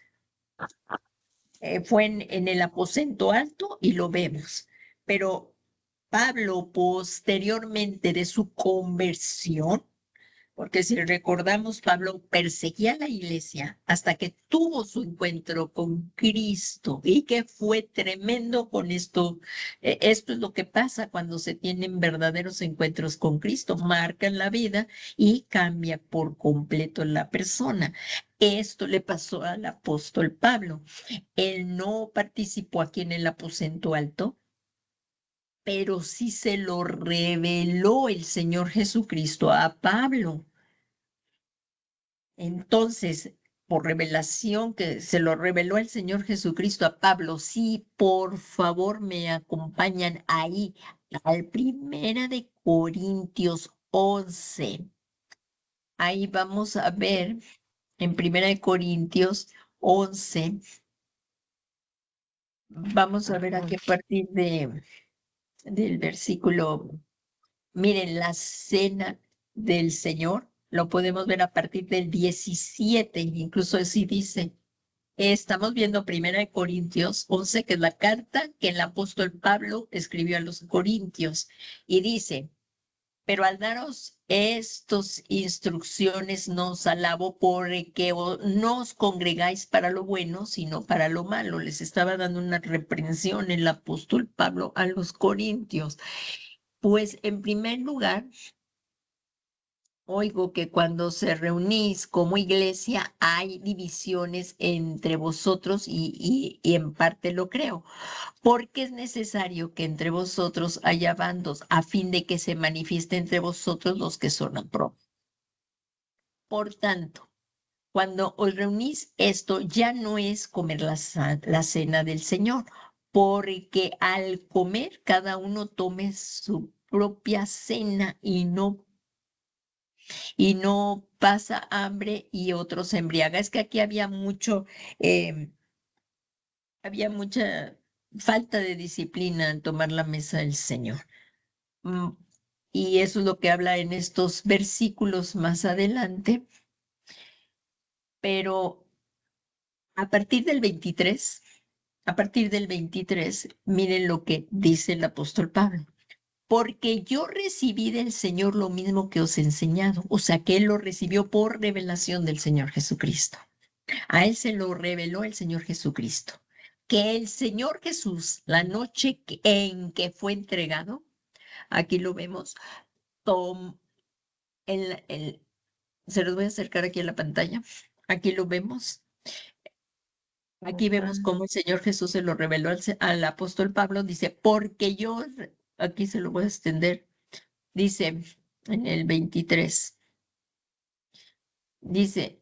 Fue en el aposento alto y lo vemos. Pero Pablo, posteriormente de su conversión, porque si recordamos, Pablo perseguía a la iglesia hasta que tuvo su encuentro con Cristo y que fue tremendo con esto. Esto es lo que pasa cuando se tienen verdaderos encuentros con Cristo, marcan la vida y cambia por completo la persona. Esto le pasó al apóstol Pablo. Él no participó aquí en el aposento alto, pero sí se lo reveló el Señor Jesucristo a Pablo. Entonces, por revelación que se lo reveló el Señor Jesucristo a Pablo, sí, por favor me acompañan ahí al 1 de Corintios 11. Ahí vamos a ver en 1 de Corintios 11. Vamos a ver aquí a partir del versículo. Miren, la cena del Señor, lo podemos ver a partir del 17, incluso así dice. Estamos viendo 1 de Corintios 11, que es la carta que el apóstol Pablo escribió a los Corintios, y dice, pero al daros estas instrucciones no os alabo porque no os congregáis para lo bueno, sino para lo malo. Les estaba dando una reprensión el apóstol Pablo a los Corintios. Pues en primer lugar, oigo que cuando se reunís como iglesia hay divisiones entre vosotros y en parte lo creo, porque es necesario que entre vosotros haya bandos a fin de que se manifieste entre vosotros los que son aprobados. Por tanto, cuando os reunís, esto ya no es comer la cena del Señor, porque al comer cada uno tome su propia cena y no pasa hambre y otro se embriaga. Es que aquí había mucha falta de disciplina al tomar la mesa del Señor. Y eso es lo que habla en estos versículos más adelante. Pero a partir del 23, miren lo que dice el apóstol Pablo. Porque yo recibí del Señor lo mismo que os he enseñado. O sea, que Él lo recibió por revelación del Señor Jesucristo. A Él se lo reveló el Señor Jesucristo. Que el Señor Jesús, la noche en que fue entregado, aquí lo vemos, se los voy a acercar aquí a la pantalla. Aquí lo vemos. Aquí vemos cómo el Señor Jesús se lo reveló al apóstol Pablo. Dice, porque yo, aquí se lo voy a extender, dice en el 23, dice,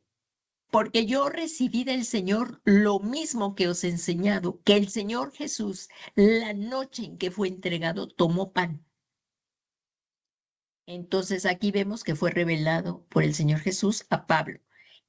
porque yo recibí del Señor lo mismo que os he enseñado, que el Señor Jesús, la noche en que fue entregado, tomó pan. Entonces aquí vemos que fue revelado por el Señor Jesús a Pablo.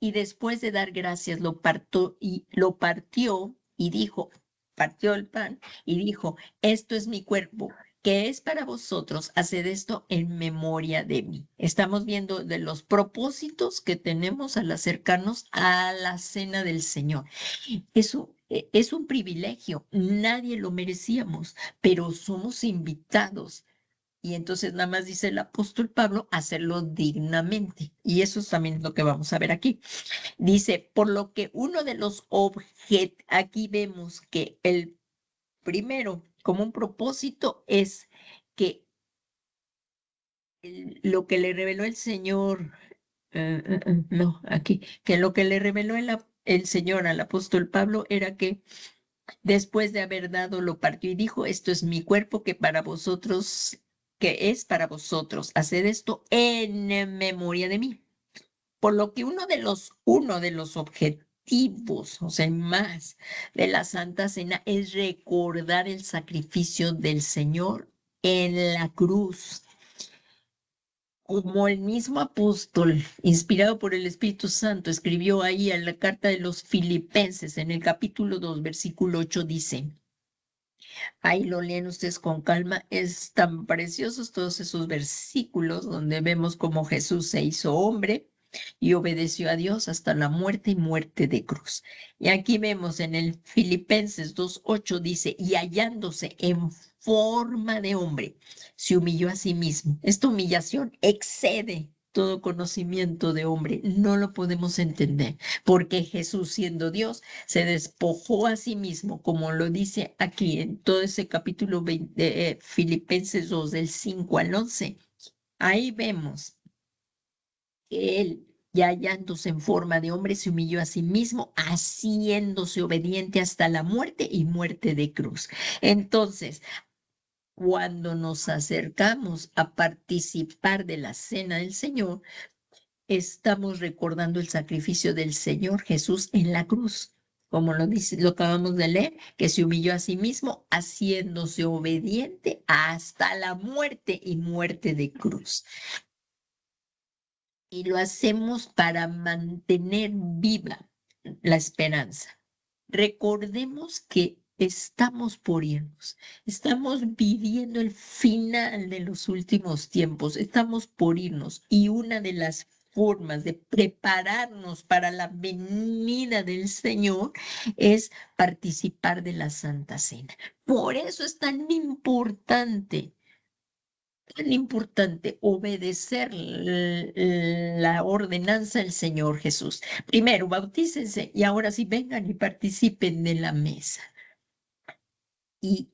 Y después de dar gracias, lo partió y dijo, partió el pan y dijo, esto es mi cuerpo que es para vosotros, haced esto en memoria de mí. Estamos viendo de los propósitos que tenemos al acercarnos a la cena del Señor. Eso es un privilegio, nadie lo merecíamos, pero somos invitados. Y entonces nada más dice el apóstol Pablo, hacerlo dignamente. Y eso es también lo que vamos a ver aquí. Dice, por lo que uno de los objetos, aquí vemos que el primero, como un propósito, es que lo que le reveló el Señor, no, aquí, que lo que le reveló el Señor al apóstol Pablo era que después de haber dado, lo partió y dijo, esto es mi cuerpo que para vosotros, que es para vosotros, haced esto en memoria de mí. Por lo que uno de los objetivos, o sea, más de la Santa Cena es recordar el sacrificio del Señor en la cruz. Como el mismo apóstol, inspirado por el Espíritu Santo, escribió ahí en la carta de los Filipenses, en el capítulo 2, versículo 8, dice, ahí lo leen ustedes con calma, es tan preciosos todos esos versículos donde vemos cómo Jesús se hizo hombre y obedeció a Dios hasta la muerte y muerte de cruz. Y aquí vemos en el Filipenses 2:8 dice, y hallándose en forma de hombre, se humilló a sí mismo. Esta humillación excede todo conocimiento de hombre, no lo podemos entender, porque Jesús, siendo Dios, se despojó a sí mismo, como lo dice aquí en todo ese capítulo 20, Filipenses 2, del 5 al 11. Ahí vemos que él, ya hallándose en forma de hombre, se humilló a sí mismo, haciéndose obediente hasta la muerte y muerte de cruz. Entonces, cuando nos acercamos a participar de la cena del Señor, estamos recordando el sacrificio del Señor Jesús en la cruz. Como lo dice, lo acabamos de leer, que se humilló a sí mismo, haciéndose obediente hasta la muerte y muerte de cruz. Y lo hacemos para mantener viva la esperanza. Recordemos que estamos por irnos, estamos viviendo el final de los últimos tiempos, estamos por irnos y una de las formas de prepararnos para la venida del Señor es participar de la Santa Cena. Por eso es tan importante obedecer la ordenanza del Señor Jesús. Primero, bautícense y ahora sí vengan y participen de la mesa. Y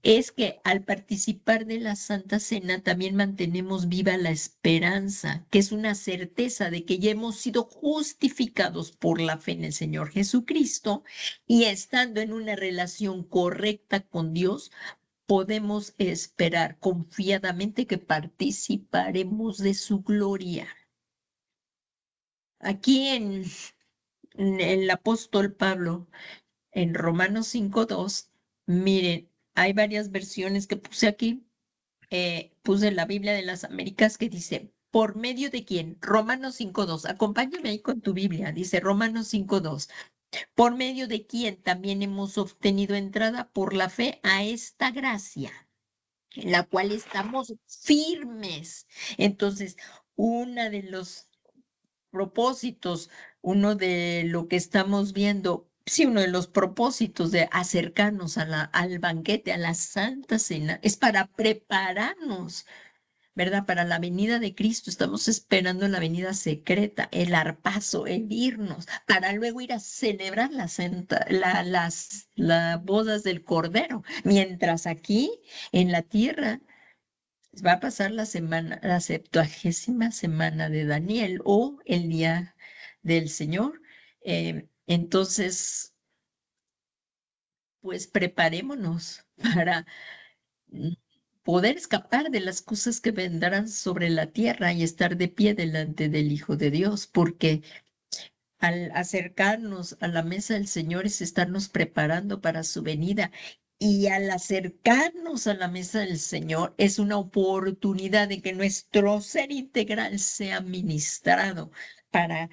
es que al participar de la Santa Cena también mantenemos viva la esperanza, que es una certeza de que ya hemos sido justificados por la fe en el Señor Jesucristo y estando en una relación correcta con Dios, podemos esperar confiadamente que participaremos de su gloria. Aquí en el apóstol Pablo, en Romanos 5:2, miren, hay varias versiones que puse aquí. Puse la Biblia de las Américas que dice, ¿por medio de quién? Romanos 5:2. Acompáñame ahí con tu Biblia. Dice Romanos 5:2. Por medio de quién también hemos obtenido entrada por la fe a esta gracia, en la cual estamos firmes. Entonces, uno de los propósitos, uno de lo que estamos viendo, sí, uno de los propósitos de acercarnos al banquete, a la Santa Cena, es para prepararnos, ¿verdad? Para la venida de Cristo. Estamos esperando la venida secreta, el arpazo, el irnos, para luego ir a celebrar las bodas del Cordero. Mientras aquí, en la tierra, va a pasar la 70ª semana de Daniel o el día del Señor. Entonces, pues preparémonos para poder escapar de las cosas que vendrán sobre la tierra y estar de pie delante del Hijo de Dios, porque al acercarnos a la mesa del Señor es estarnos preparando para su venida. Y al acercarnos a la mesa del Señor es una oportunidad de que nuestro ser integral sea ministrado para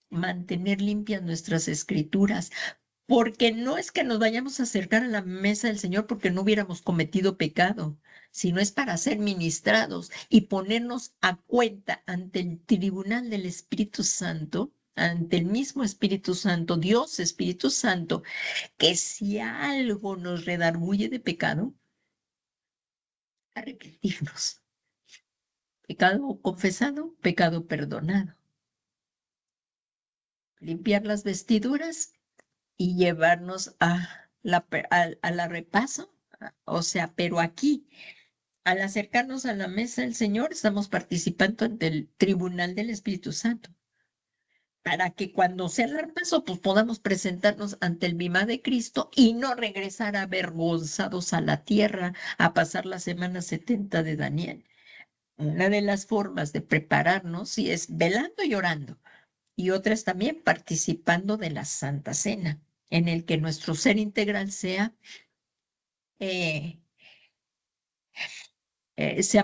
mantener limpias nuestras escrituras, Porque no es que nos vayamos a acercar a la mesa del Señor porque no hubiéramos cometido pecado, sino es para ser ministrados y ponernos a cuenta ante el tribunal del Espíritu Santo, ante el mismo Espíritu Santo, Dios Espíritu Santo, que si algo nos redarguye de pecado, arrepentirnos. Pecado confesado, pecado perdonado. Limpiar las vestiduras y llevarnos a la repaso. O sea, pero aquí, al acercarnos a la mesa del Señor, estamos participando ante el tribunal del Espíritu Santo, para que cuando sea el repaso, pues podamos presentarnos ante el bimá de Cristo y no regresar avergonzados a la tierra a pasar la semana 70 de Daniel. Una de las formas de prepararnos sí es velando y orando, y otra es también participando de la Santa Cena, en el que nuestro ser integral sea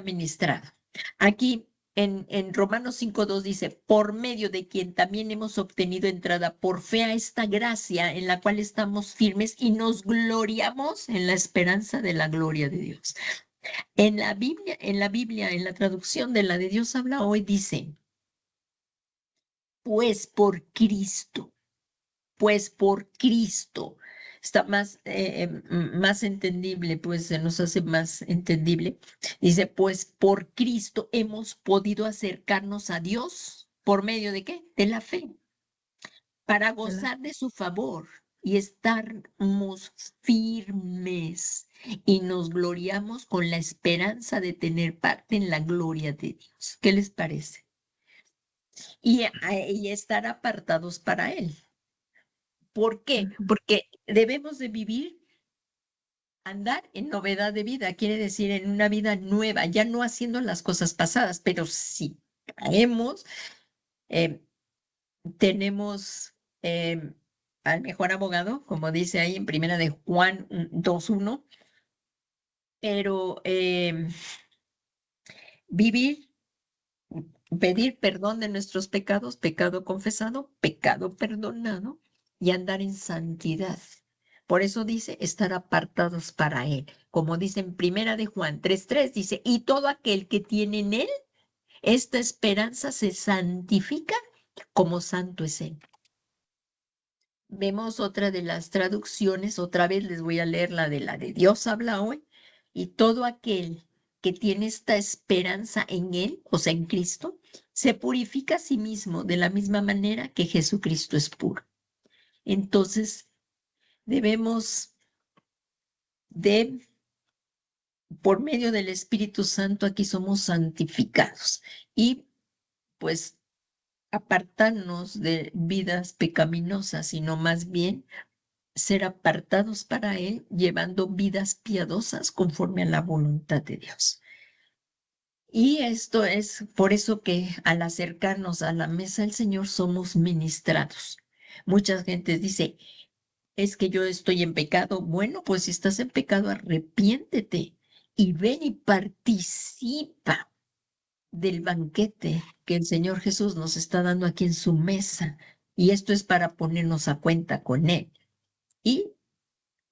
ministrado. Aquí en Romanos 5:2 dice, por medio de quien también hemos obtenido entrada por fe a esta gracia en la cual estamos firmes y nos gloriamos en la esperanza de la gloria de Dios. En la Biblia, en la traducción de la de Dios habla hoy, dice, pues por Cristo. Está más entendible, pues se nos hace más entendible. Dice, pues por Cristo hemos podido acercarnos a Dios. ¿Por medio de qué? De la fe, para gozar de su favor y estarmos firmes y nos gloriamos con la esperanza de tener parte en la gloria de Dios. ¿Qué les parece? Y estar apartados para Él. ¿Por qué? Porque debemos de vivir, andar en novedad de vida, quiere decir en una vida nueva, ya no haciendo las cosas pasadas, pero si caemos, tenemos al mejor abogado, como dice ahí en primera de Juan 2:1, pero vivir, pedir perdón de nuestros pecados, pecado confesado, pecado perdonado, y andar en santidad. Por eso dice estar apartados para Él. Como dice en primera de Juan 3:3, dice, y todo aquel que tiene en Él esta esperanza se santifica como santo es Él. Vemos otra de las traducciones, otra vez les voy a leer la de Dios habla hoy, y todo aquel que tiene esta esperanza en Él, o sea, en Cristo, se purifica a sí mismo de la misma manera que Jesucristo es puro. Entonces, debemos por medio del Espíritu Santo, aquí somos santificados y pues apartarnos de vidas pecaminosas, sino más bien ser apartados para Él, llevando vidas piadosas conforme a la voluntad de Dios. Y esto es por eso que al acercarnos a la mesa del Señor somos ministrados. Mucha gente dice, es que yo estoy en pecado. Bueno, pues si estás en pecado, arrepiéntete y ven y participa del banquete que el Señor Jesús nos está dando aquí en su mesa. Y esto es para ponernos a cuenta con Él y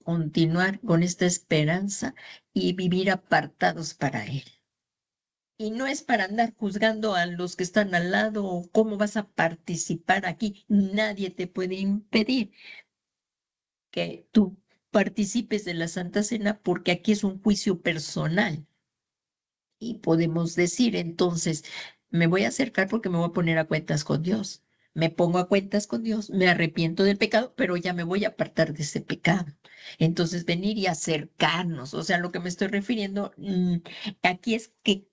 continuar con esta esperanza y vivir apartados para Él. Y no es para andar juzgando a los que están al lado o cómo vas a participar aquí. Nadie te puede impedir que tú participes de la Santa Cena porque aquí es un juicio personal. Y podemos decir, entonces, me voy a acercar porque me voy a poner a cuentas con Dios. Me pongo a cuentas con Dios, me arrepiento del pecado, pero ya me voy a apartar de ese pecado. Entonces, venir y acercarnos, o sea, lo que me estoy refiriendo aquí es que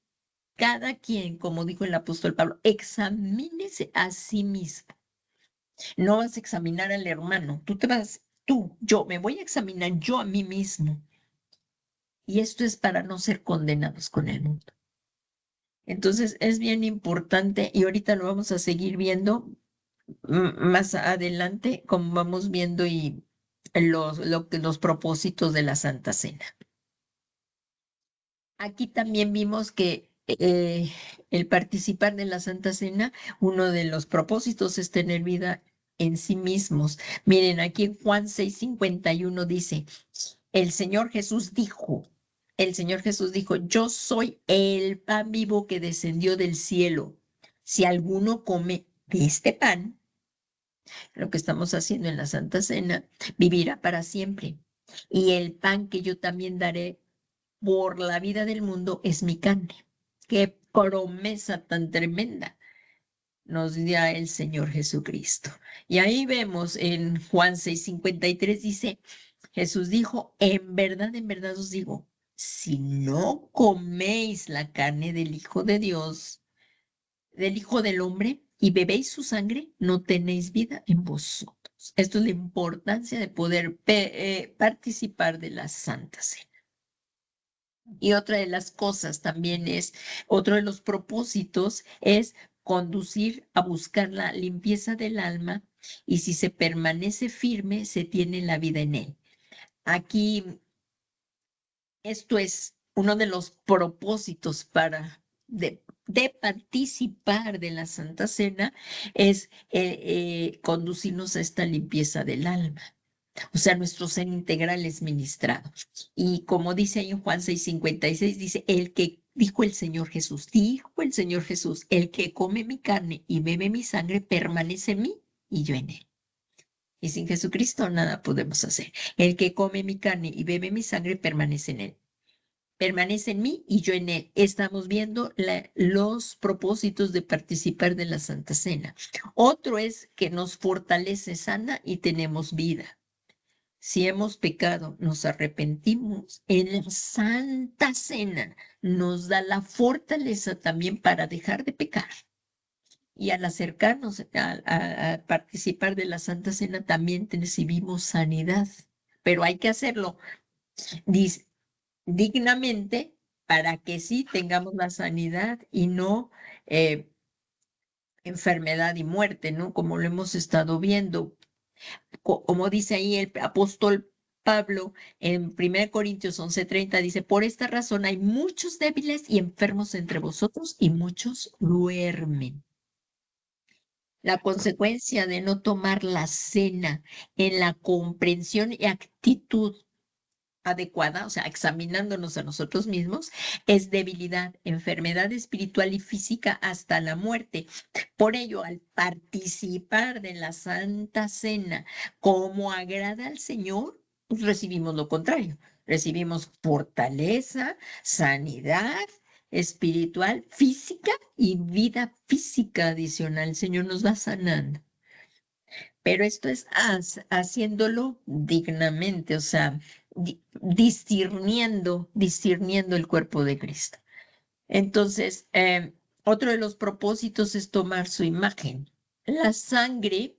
cada quien, como dijo el apóstol Pablo, examínese a sí mismo. No vas a examinar al hermano, yo me voy a examinar yo a mí mismo. Y esto es para no ser condenados con el mundo. Entonces es bien importante y ahorita lo vamos a seguir viendo más adelante, como vamos viendo y los propósitos de la Santa Cena. Aquí también vimos que el participar de la Santa Cena, uno de los propósitos es tener vida en sí mismos. Miren, aquí en Juan 6:51 dice, el Señor Jesús dijo, yo soy el pan vivo que descendió del cielo. Si alguno come de este pan, lo que estamos haciendo en la Santa Cena, vivirá para siempre. Y el pan que yo también daré por la vida del mundo es mi carne. Qué promesa tan tremenda nos da el Señor Jesucristo. Y ahí vemos en Juan 6:53 dice, Jesús dijo, en verdad os digo, si no coméis la carne del Hijo de Dios, del Hijo del Hombre, y bebéis su sangre, no tenéis vida en vosotros. Esto es la importancia de poder participar de la Santa Cena. Y otra de las cosas también es, otro de los propósitos es conducir a buscar la limpieza del alma, y si se permanece firme, se tiene la vida en él. Aquí, esto es uno de los propósitos de participar de la Santa Cena, es conducirnos a esta limpieza del alma. O sea, nuestro ser integral es ministrado. Y como dice ahí en Juan 6:56, dice, dijo el Señor Jesús, el que come mi carne y bebe mi sangre permanece en mí y yo en él. Y sin Jesucristo nada podemos hacer. El que come mi carne y bebe mi sangre permanece en él. Permanece en mí y yo en él. Estamos viendo los propósitos de participar de la Santa Cena. Otro es que nos fortalece, sana y tenemos vida. Si hemos pecado, nos arrepentimos. En la Santa Cena nos da la fortaleza también para dejar de pecar. Y al acercarnos a participar de la Santa Cena también recibimos sanidad. Pero hay que hacerlo dignamente para que sí tengamos la sanidad y no enfermedad y muerte, ¿no? Como lo hemos estado viendo. Como dice ahí el apóstol Pablo en 1 Corintios 11:30, dice, por esta razón hay muchos débiles y enfermos entre vosotros y muchos duermen. La consecuencia de no tomar la cena en la comprensión y actitud adecuada, o sea, examinándonos a nosotros mismos, es debilidad, enfermedad espiritual y física hasta la muerte. Por ello, al participar de la Santa Cena como agrada al Señor, pues recibimos lo contrario. Recibimos fortaleza, sanidad espiritual, física y vida física adicional. El Señor nos va sanando. Pero esto es haciéndolo dignamente, o sea, discerniendo el cuerpo de Cristo. Entonces, otro de los propósitos es tomar su imagen. La sangre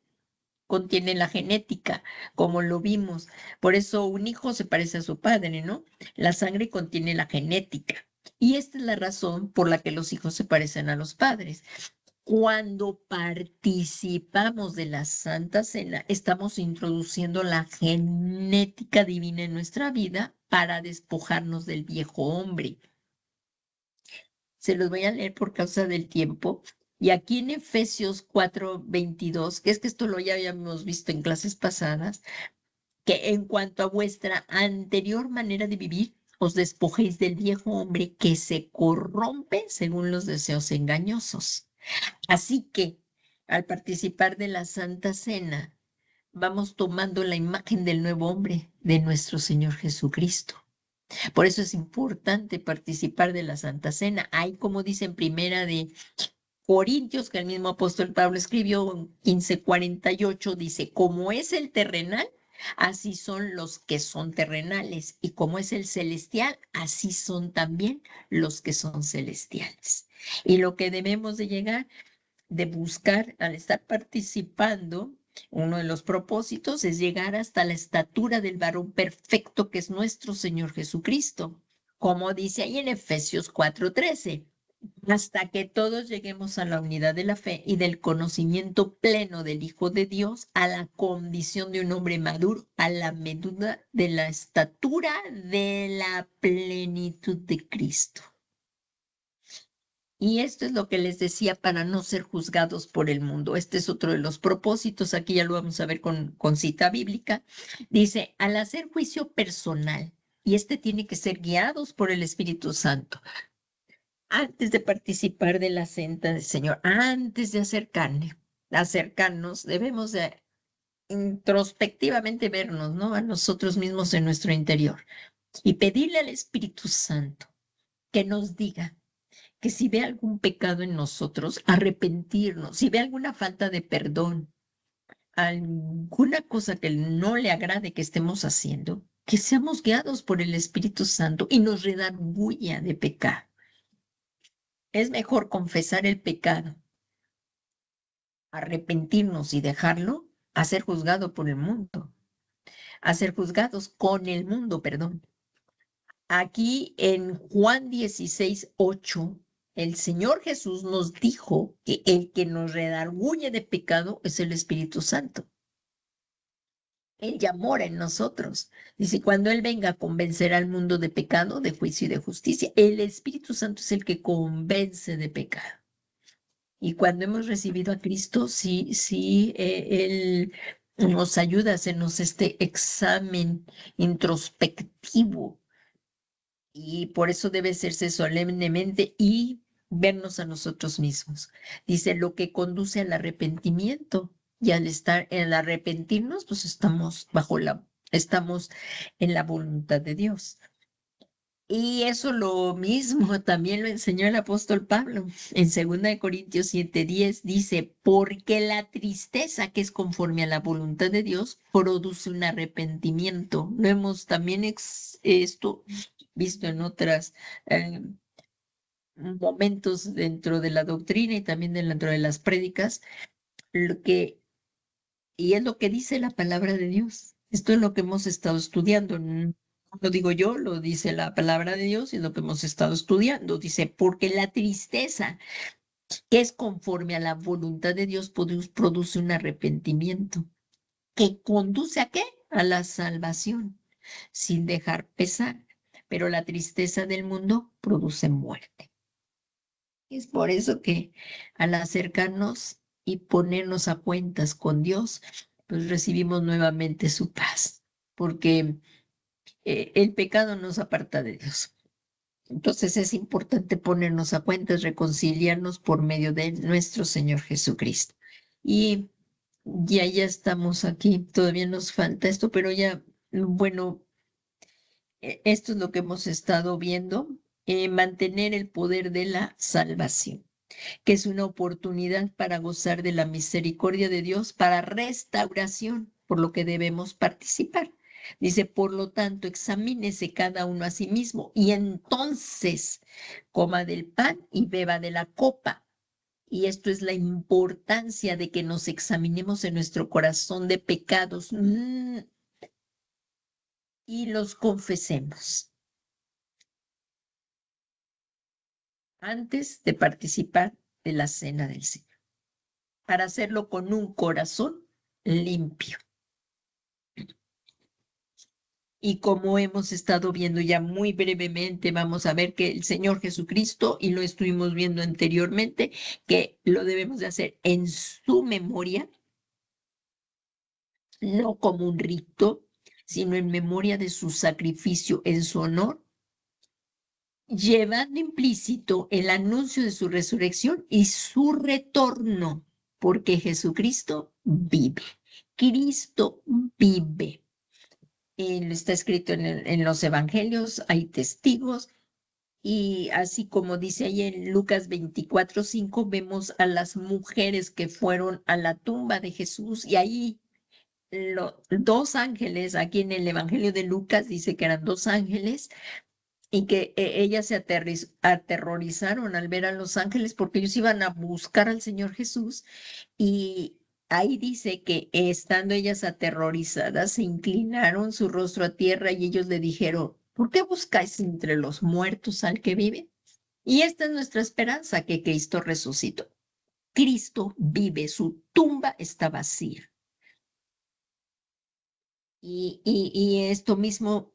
contiene la genética, como lo vimos. Por eso un hijo se parece a su padre, ¿no? La sangre contiene la genética. Y esta es la razón por la que los hijos se parecen a los padres. Cuando participamos de la Santa Cena, estamos introduciendo la genética divina en nuestra vida para despojarnos del viejo hombre. Se los voy a leer por causa del tiempo. Y aquí en Efesios 4:22, que es que esto lo ya habíamos visto en clases pasadas, que en cuanto a vuestra anterior manera de vivir, os despojéis del viejo hombre que se corrompe según los deseos engañosos. Así que al participar de la Santa Cena, vamos tomando la imagen del nuevo hombre, de nuestro Señor Jesucristo. Por eso es importante participar de la Santa Cena. Hay, como dice en Primera de Corintios, que el mismo apóstol Pablo escribió en 15:48, dice, como es el terrenal, así son los que son terrenales, y como es el celestial, así son también los que son celestiales. Y lo que debemos de buscar al estar participando, uno de los propósitos es llegar hasta la estatura del varón perfecto que es nuestro Señor Jesucristo, como dice ahí en Efesios 4:13, hasta que todos lleguemos a la unidad de la fe y del conocimiento pleno del Hijo de Dios, a la condición de un hombre maduro, a la medida de la estatura de la plenitud de Cristo. Y esto es lo que les decía para no ser juzgados por el mundo. Este es otro de los propósitos. Aquí ya lo vamos a ver con cita bíblica. Dice, al hacer juicio personal, y este tiene que ser guiados por el Espíritu Santo, antes de participar de la cena del Señor, antes de acercarnos, debemos de introspectivamente vernos, ¿no? A nosotros mismos en nuestro interior y pedirle al Espíritu Santo que nos diga que si ve algún pecado en nosotros, arrepentirnos, si ve alguna falta de perdón, alguna cosa que no le agrade que estemos haciendo, que seamos guiados por el Espíritu Santo y nos redarguya de pecado. Es mejor confesar el pecado, arrepentirnos y dejarlo, a ser juzgado por el mundo, a ser juzgados con el mundo, perdón. Aquí en Juan 16:8, el Señor Jesús nos dijo que el que nos redarguye de pecado es el Espíritu Santo. Él ya mora en nosotros. Dice, cuando Él venga a convencer al mundo de pecado, de juicio y de justicia, el Espíritu Santo es el que convence de pecado. Y cuando hemos recibido a Cristo, sí, Él nos ayuda a hacernos este examen introspectivo. Y por eso debe hacerse solemnemente y vernos a nosotros mismos. Dice, lo que conduce al arrepentimiento. Y al arrepentirnos, pues estamos en la voluntad de Dios. Y eso lo mismo también lo enseñó el apóstol Pablo. En 2 Corintios 7:10 dice, porque la tristeza que es conforme a la voluntad de Dios produce un arrepentimiento. Lo hemos también esto visto en otros momentos dentro de la doctrina y también dentro de las prédicas, y es lo que dice la palabra de Dios. Esto es lo que hemos estado estudiando. No lo digo yo, lo dice la palabra de Dios y es lo que hemos estado estudiando. Dice, porque la tristeza que es conforme a la voluntad de Dios produce un arrepentimiento que conduce ¿a qué? A la salvación, sin dejar pesar. Pero la tristeza del mundo produce muerte. Es por eso que al acercarnos y ponernos a cuentas con Dios, pues recibimos nuevamente su paz, porque el pecado nos aparta de Dios. Entonces es importante ponernos a cuentas, reconciliarnos por medio de nuestro Señor Jesucristo. Y ya estamos aquí, todavía nos falta esto, pero ya, bueno, esto es lo que hemos estado viendo, mantener el poder de la salvación, que es una oportunidad para gozar de la misericordia de Dios para restauración, por lo que debemos participar. Dice, por lo tanto, examínese cada uno a sí mismo y entonces coma del pan y beba de la copa. Y esto es la importancia de que nos examinemos en nuestro corazón de pecados y los confesemos antes de participar de la cena del Señor, para hacerlo con un corazón limpio. Y como hemos estado viendo ya muy brevemente, vamos a ver que el Señor Jesucristo, y lo estuvimos viendo anteriormente, que lo debemos de hacer en su memoria, no como un rito, sino en memoria de su sacrificio en su honor, llevando implícito el anuncio de su resurrección y su retorno, porque Jesucristo vive. Cristo vive. Está escrito en los evangelios, hay testigos, y así como dice ahí en Lucas 24:5, vemos a las mujeres que fueron a la tumba de Jesús, y ahí dos ángeles, aquí en el evangelio de Lucas dice que eran dos ángeles, y que ellas se aterrorizaron al ver a los ángeles porque ellos iban a buscar al Señor Jesús, y ahí dice que estando ellas aterrorizadas se inclinaron su rostro a tierra y ellos le dijeron, ¿por qué buscáis entre los muertos al que vive? Y esta es nuestra esperanza, que Cristo resucitó. Cristo vive, su tumba está vacía. Y esto mismo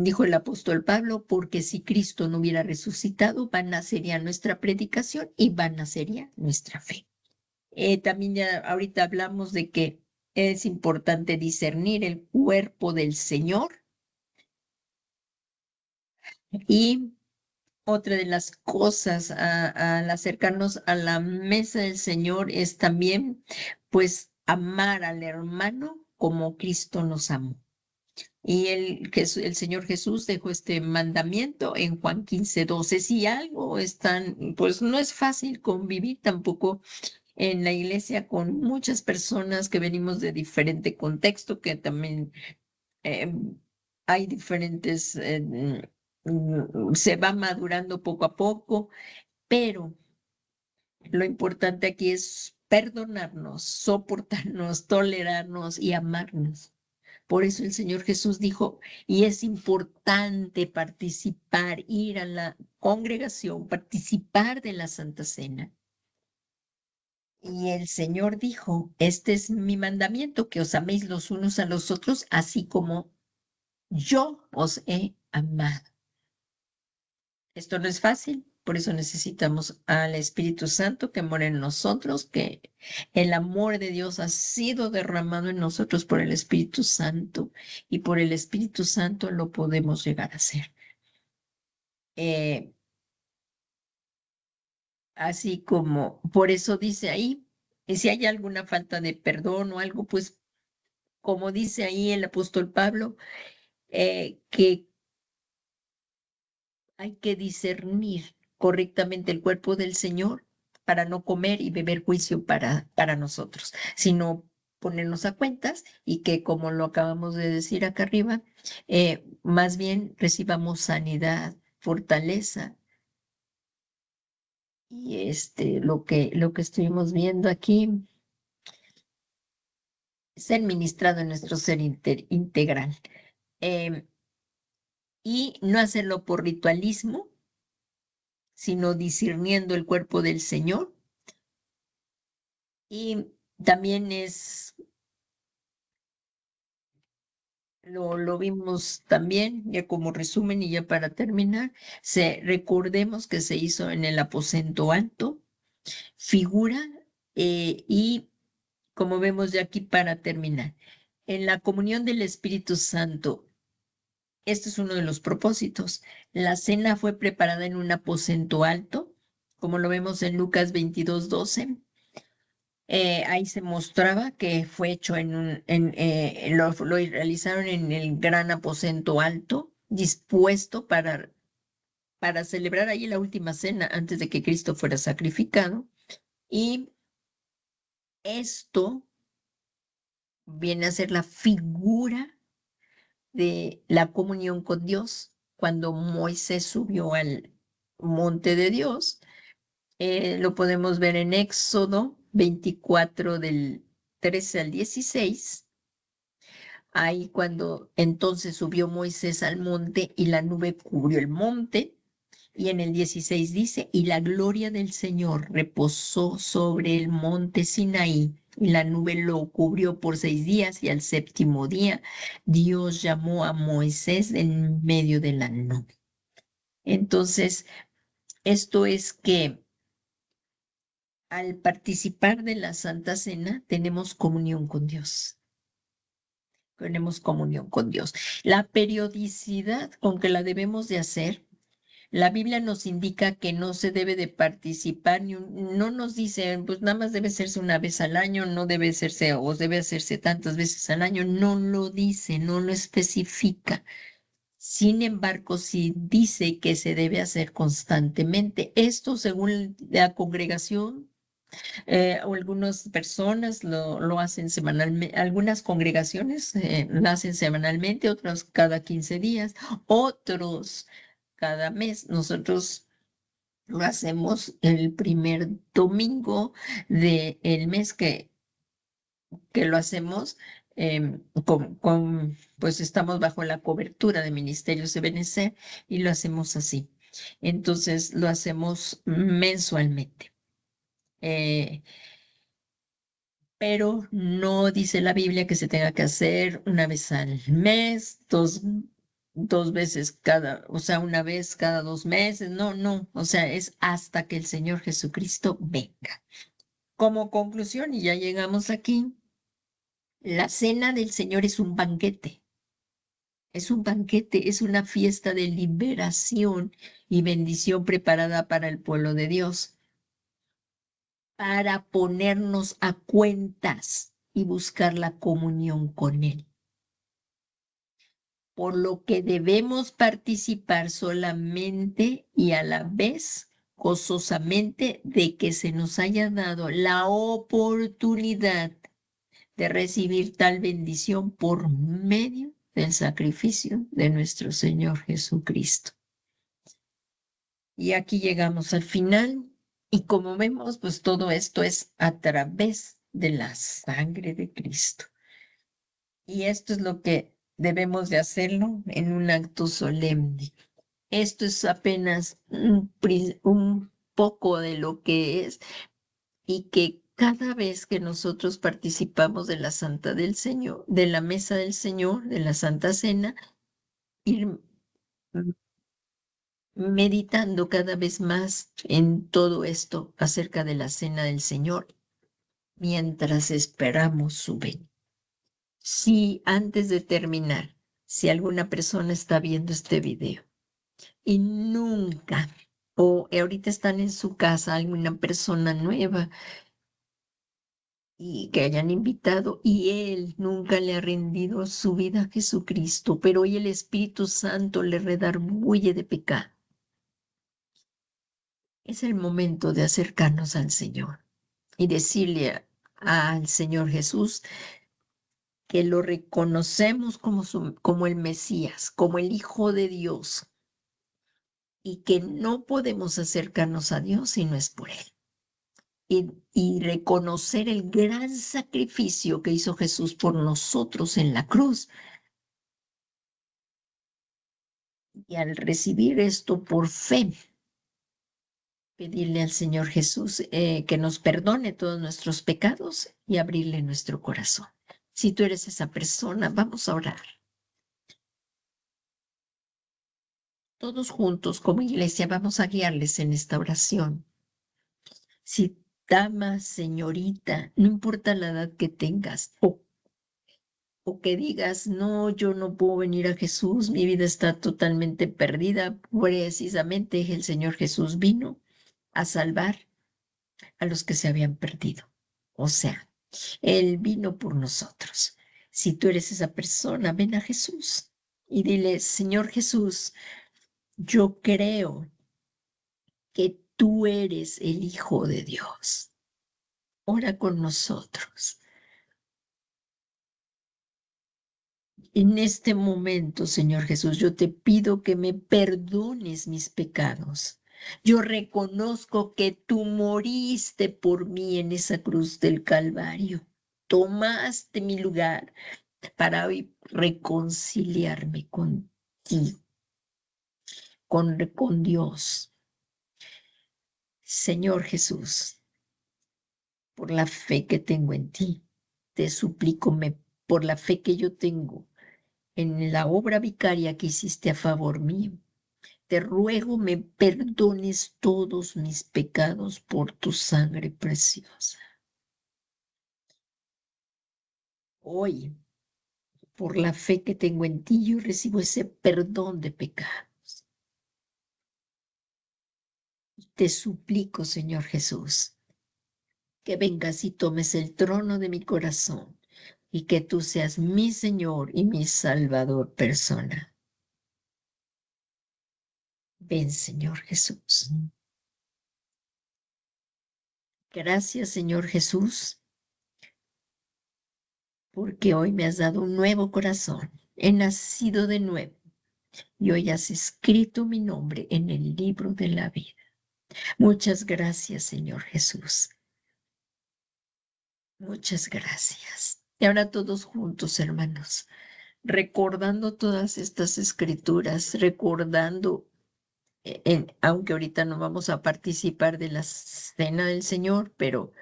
dijo el apóstol Pablo, porque si Cristo no hubiera resucitado, vana sería nuestra predicación y vana sería nuestra fe. También ya ahorita hablamos de que es importante discernir el cuerpo del Señor. Y otra de las cosas al acercarnos a la mesa del Señor es también, pues, amar al hermano como Cristo nos amó. Y el Señor Jesús dejó este mandamiento en Juan 15:12. Si algo están, pues no es fácil convivir tampoco en la iglesia con muchas personas que venimos de diferente contexto, que también eh, hay diferentes, se va madurando poco a poco, pero lo importante aquí es perdonarnos, soportarnos, tolerarnos y amarnos. Por eso el Señor Jesús dijo, y es importante participar, ir a la congregación, participar de la Santa Cena. Y el Señor dijo, este es mi mandamiento, que os améis los unos a los otros, así como yo os he amado. Esto no es fácil, por eso necesitamos al Espíritu Santo que mora en nosotros, que el amor de Dios ha sido derramado en nosotros por el Espíritu Santo y por el Espíritu Santo lo podemos llegar a hacer. Así como, por eso dice ahí, si hay alguna falta de perdón o algo, pues como dice ahí el apóstol Pablo, que hay que discernir correctamente el cuerpo del Señor para no comer y beber juicio para nosotros, sino ponernos a cuentas y que, como lo acabamos de decir acá arriba, más bien recibamos sanidad, fortaleza. Y lo que estuvimos viendo aquí, ser ministrado en nuestro ser integral. Y no hacerlo por ritualismo, sino discerniendo el cuerpo del Señor. Y también lo vimos también, ya como resumen y ya para terminar, recordemos que se hizo en el aposento alto, figura, y como vemos ya aquí para terminar, en la comunión del Espíritu Santo. Este es uno de los propósitos. La cena fue preparada en un aposento alto, como lo vemos en Lucas 22:12. Ahí se mostraba que fue hecho lo realizaron en el gran aposento alto, dispuesto para celebrar ahí la última cena antes de que Cristo fuera sacrificado. Y esto viene a ser la figura de la comunión con Dios. Cuando Moisés subió al monte de Dios, lo podemos ver en Éxodo 24 del 13 al 16. Ahí cuando entonces subió Moisés al monte y la nube cubrió el monte. Y en el 16 dice, y la gloria del Señor reposó sobre el monte Sinaí, y la nube lo cubrió por 6 días, y al séptimo día Dios llamó a Moisés en medio de la nube. Entonces, esto es que al participar de la Santa Cena tenemos comunión con Dios. Tenemos comunión con Dios. La periodicidad con que la debemos de hacer, la Biblia nos indica que no se debe de participar, no nos dice, pues nada más debe hacerse una vez al año, no debe hacerse o debe hacerse tantas veces al año, no lo dice, no lo especifica. Sin embargo, sí dice que se debe hacer constantemente. Esto según la congregación, o algunas personas lo hacen semanalmente, algunas congregaciones lo hacen semanalmente, otros cada 15 días, otros cada mes. Nosotros lo hacemos el primer domingo del mes que lo hacemos, pues estamos bajo la cobertura de Ministerios de Benecer y lo hacemos así. Entonces lo hacemos mensualmente. Pero no dice la Biblia que se tenga que hacer una vez al mes, 2 veces o sea, una vez cada 2 meses, no, o sea, es hasta que el Señor Jesucristo venga. Como conclusión, y ya llegamos aquí, la cena del Señor es un banquete. Es un banquete, es una fiesta de liberación y bendición preparada para el pueblo de Dios, para ponernos a cuentas y buscar la comunión con Él. Por lo que debemos participar solamente y a la vez gozosamente de que se nos haya dado la oportunidad de recibir tal bendición por medio del sacrificio de nuestro Señor Jesucristo. Y aquí llegamos al final y como vemos, pues todo esto es a través de la sangre de Cristo. Y esto es lo que debemos de hacerlo en un acto solemne. Esto es apenas un poco de lo que es y que cada vez que nosotros participamos de la Santa del Señor, de la mesa del Señor, de la Santa Cena, ir meditando cada vez más en todo esto acerca de la Cena del Señor, mientras esperamos su venida. Si antes de terminar, si alguna persona está viendo este video y nunca, o ahorita están en su casa alguna persona nueva y que hayan invitado y él nunca le ha rendido su vida a Jesucristo, pero hoy el Espíritu Santo le redarguye de pecado, es el momento de acercarnos al Señor y decirle al Señor Jesús que lo reconocemos como el Mesías, como el Hijo de Dios, y que no podemos acercarnos a Dios si no es por Él. Y reconocer el gran sacrificio que hizo Jesús por nosotros en la cruz. Y al recibir esto por fe, pedirle al Señor Jesús que nos perdone todos nuestros pecados y abrirle nuestro corazón. Si tú eres esa persona, vamos a orar. Todos juntos como iglesia vamos a guiarles en esta oración. Si dama, señorita, no importa la edad que tengas, o que digas, no, yo no puedo venir a Jesús, mi vida está totalmente perdida, precisamente el Señor Jesús vino a salvar a los que se habían perdido. O sea, Él vino por nosotros. Si tú eres esa persona, ven a Jesús y dile, Señor Jesús, yo creo que tú eres el Hijo de Dios. Ora con nosotros. En este momento, Señor Jesús, yo te pido que me perdones mis pecados. Yo reconozco que tú moriste por mí en esa cruz del Calvario. Tomaste mi lugar para hoy reconciliarme contigo, con Dios. Señor Jesús, por la fe que tengo en ti, te suplico por la fe que yo tengo en la obra vicaria que hiciste a favor mío. Te ruego me perdones todos mis pecados por tu sangre preciosa. Hoy, por la fe que tengo en ti, yo recibo ese perdón de pecados. Te suplico, Señor Jesús, que vengas y tomes el trono de mi corazón y que tú seas mi Señor y mi Salvador personal. Ven, Señor Jesús. Gracias, Señor Jesús, porque hoy me has dado un nuevo corazón. He nacido de nuevo y hoy has escrito mi nombre en el libro de la vida. Muchas gracias, Señor Jesús. Muchas gracias. Y ahora todos juntos, hermanos, recordando todas estas escrituras, recordando, aunque ahorita no vamos a participar de la cena del Señor, pero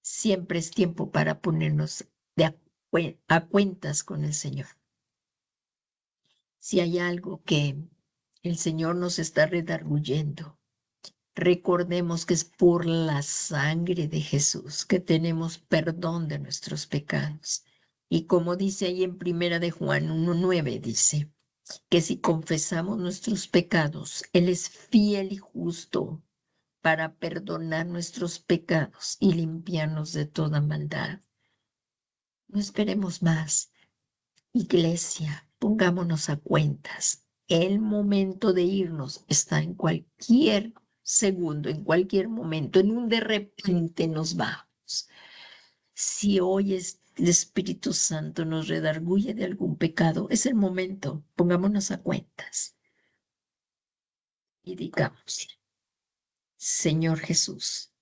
siempre es tiempo para ponernos a cuentas con el Señor. Si hay algo que el Señor nos está redarguyendo, recordemos que es por la sangre de Jesús que tenemos perdón de nuestros pecados. Y como dice ahí en Primera de Juan 1:9, dice que si confesamos nuestros pecados, Él es fiel y justo para perdonar nuestros pecados y limpiarnos de toda maldad. No esperemos más. Iglesia, pongámonos a cuentas. El momento de irnos está en cualquier segundo, en cualquier momento, en un de repente nos vamos. Si hoy el Espíritu Santo nos redarguye de algún pecado, es el momento, pongámonos a cuentas y digamos, Señor Jesús,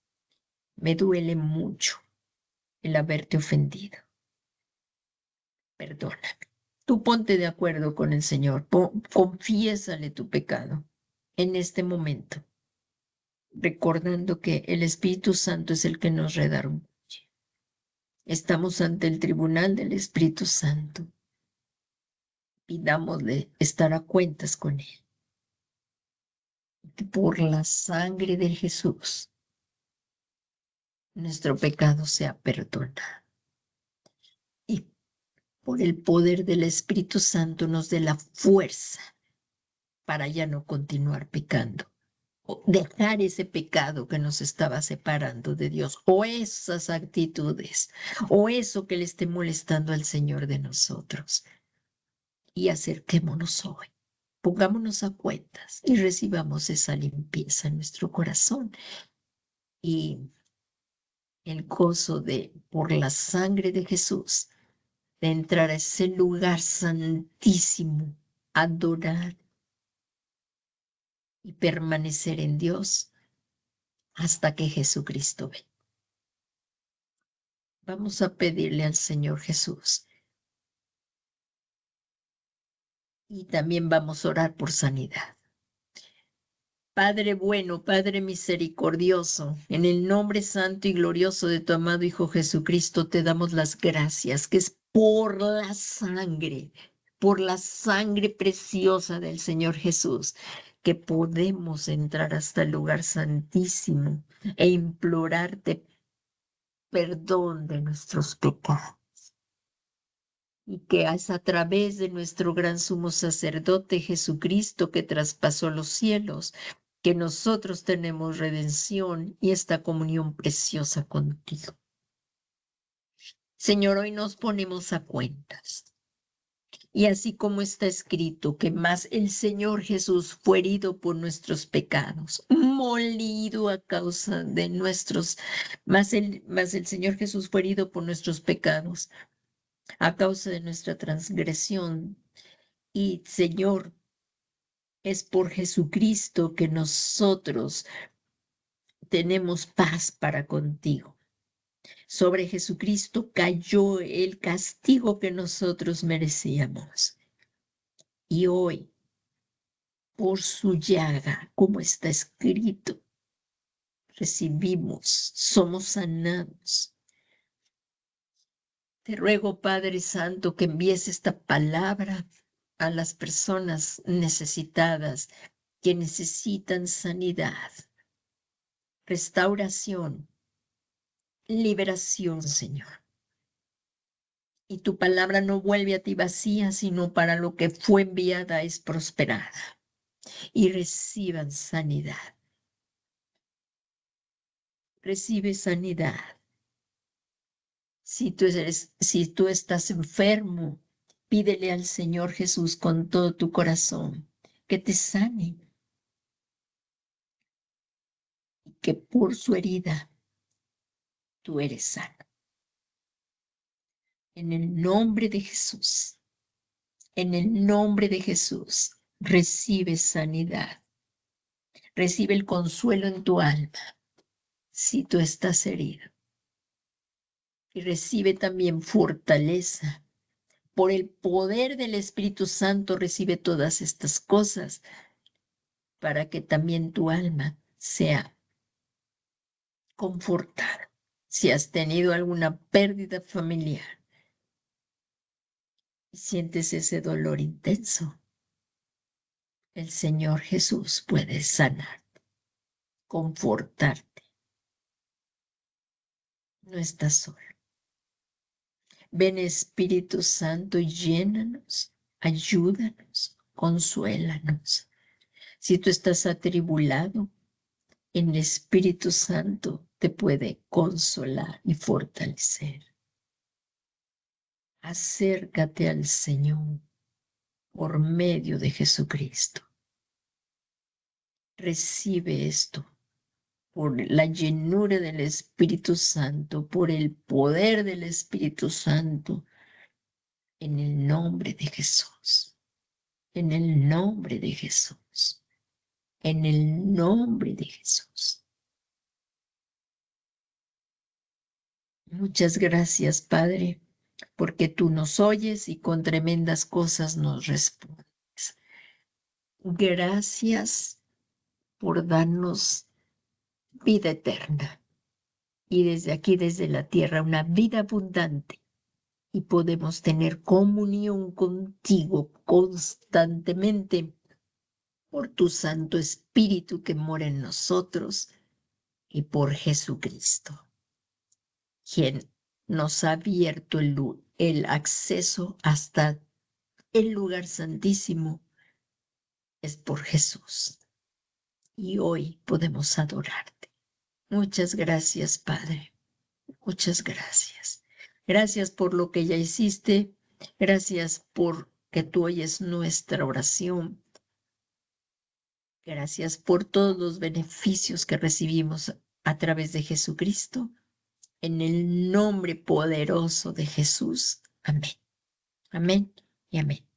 me duele mucho el haberte ofendido. Perdóname. Tú ponte de acuerdo con el Señor, confiésale tu pecado en este momento, recordando que el Espíritu Santo es el que nos redarguye. Estamos ante el tribunal del Espíritu Santo. Pidámosle estar a cuentas con Él. Que por la sangre de Jesús, nuestro pecado sea perdonado. Y por el poder del Espíritu Santo nos dé la fuerza para ya no continuar pecando. O dejar ese pecado que nos estaba separando de Dios, o esas actitudes, o eso que le esté molestando al Señor de nosotros. Y acerquémonos hoy, pongámonos a cuentas y recibamos esa limpieza en nuestro corazón y el gozo de, por la sangre de Jesús, de entrar a ese lugar santísimo, adorar y permanecer en Dios hasta que Jesucristo venga. Vamos a pedirle al Señor Jesús. Y también vamos a orar por sanidad. Padre bueno, Padre misericordioso, en el nombre santo y glorioso de tu amado Hijo Jesucristo, te damos las gracias, que es por la sangre preciosa del Señor Jesús, que podemos entrar hasta el lugar santísimo e implorarte perdón de nuestros pecados. Y que es a través de nuestro gran sumo sacerdote Jesucristo que traspasó los cielos, que nosotros tenemos redención y esta comunión preciosa contigo. Señor, hoy nos ponemos a cuentas. Y así como está escrito que más el Señor Jesús fue herido por nuestros pecados, molido a causa de nuestros, más el Señor Jesús fue herido por nuestros pecados, a causa de nuestra transgresión. Y Señor, es por Jesucristo que nosotros tenemos paz para contigo. Sobre Jesucristo cayó el castigo que nosotros merecíamos. Y hoy, por su llaga, como está escrito, recibimos, somos sanados. Te ruego, Padre Santo, que envíes esta palabra a las personas necesitadas que necesitan sanidad, restauración, liberación, Señor. Y tu palabra no vuelve a ti vacía, sino para lo que fue enviada es prosperada. Y reciban sanidad. Recibe sanidad. Si tú estás enfermo, pídele al Señor Jesús con todo tu corazón que te sane. Y que por su herida tú eres sano. En el nombre de Jesús, en el nombre de Jesús, recibe sanidad. Recibe el consuelo en tu alma si tú estás herido. Y recibe también fortaleza. Por el poder del Espíritu Santo recibe todas estas cosas para que también tu alma sea confortada. Si has tenido alguna pérdida familiar y sientes ese dolor intenso, el Señor Jesús puede sanarte, confortarte. No estás solo. Ven Espíritu Santo y llénanos, ayúdanos, consuélanos. Si tú estás atribulado, el Espíritu Santo te puede consolar y fortalecer. Acércate al Señor por medio de Jesucristo. Recibe esto por la llenura del Espíritu Santo, por el poder del Espíritu Santo, en el nombre de Jesús, en el nombre de Jesús, en el nombre de Jesús. Muchas gracias, Padre, porque tú nos oyes y con tremendas cosas nos respondes. Gracias por darnos vida eterna y desde aquí, desde la tierra, una vida abundante, y podemos tener comunión contigo constantemente por tu Santo Espíritu que mora en nosotros y por Jesucristo, quien nos ha abierto el acceso hasta el lugar santísimo. Es por Jesús. Y hoy podemos adorarte. Muchas gracias, Padre. Muchas gracias. Gracias por lo que ya hiciste. Gracias por que tú oyes nuestra oración. Gracias por todos los beneficios que recibimos a través de Jesucristo. En el nombre poderoso de Jesús. Amén. Amén y amén.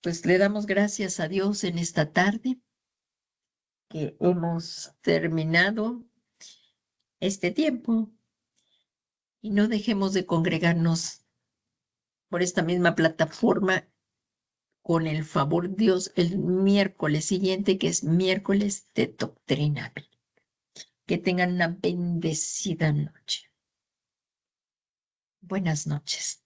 Pues le damos gracias a Dios en esta tarde que hemos terminado este tiempo, y no dejemos de congregarnos por esta misma plataforma con el favor de Dios el miércoles siguiente, que es miércoles de doctrina. Que tengan una bendecida noche. Buenas noches.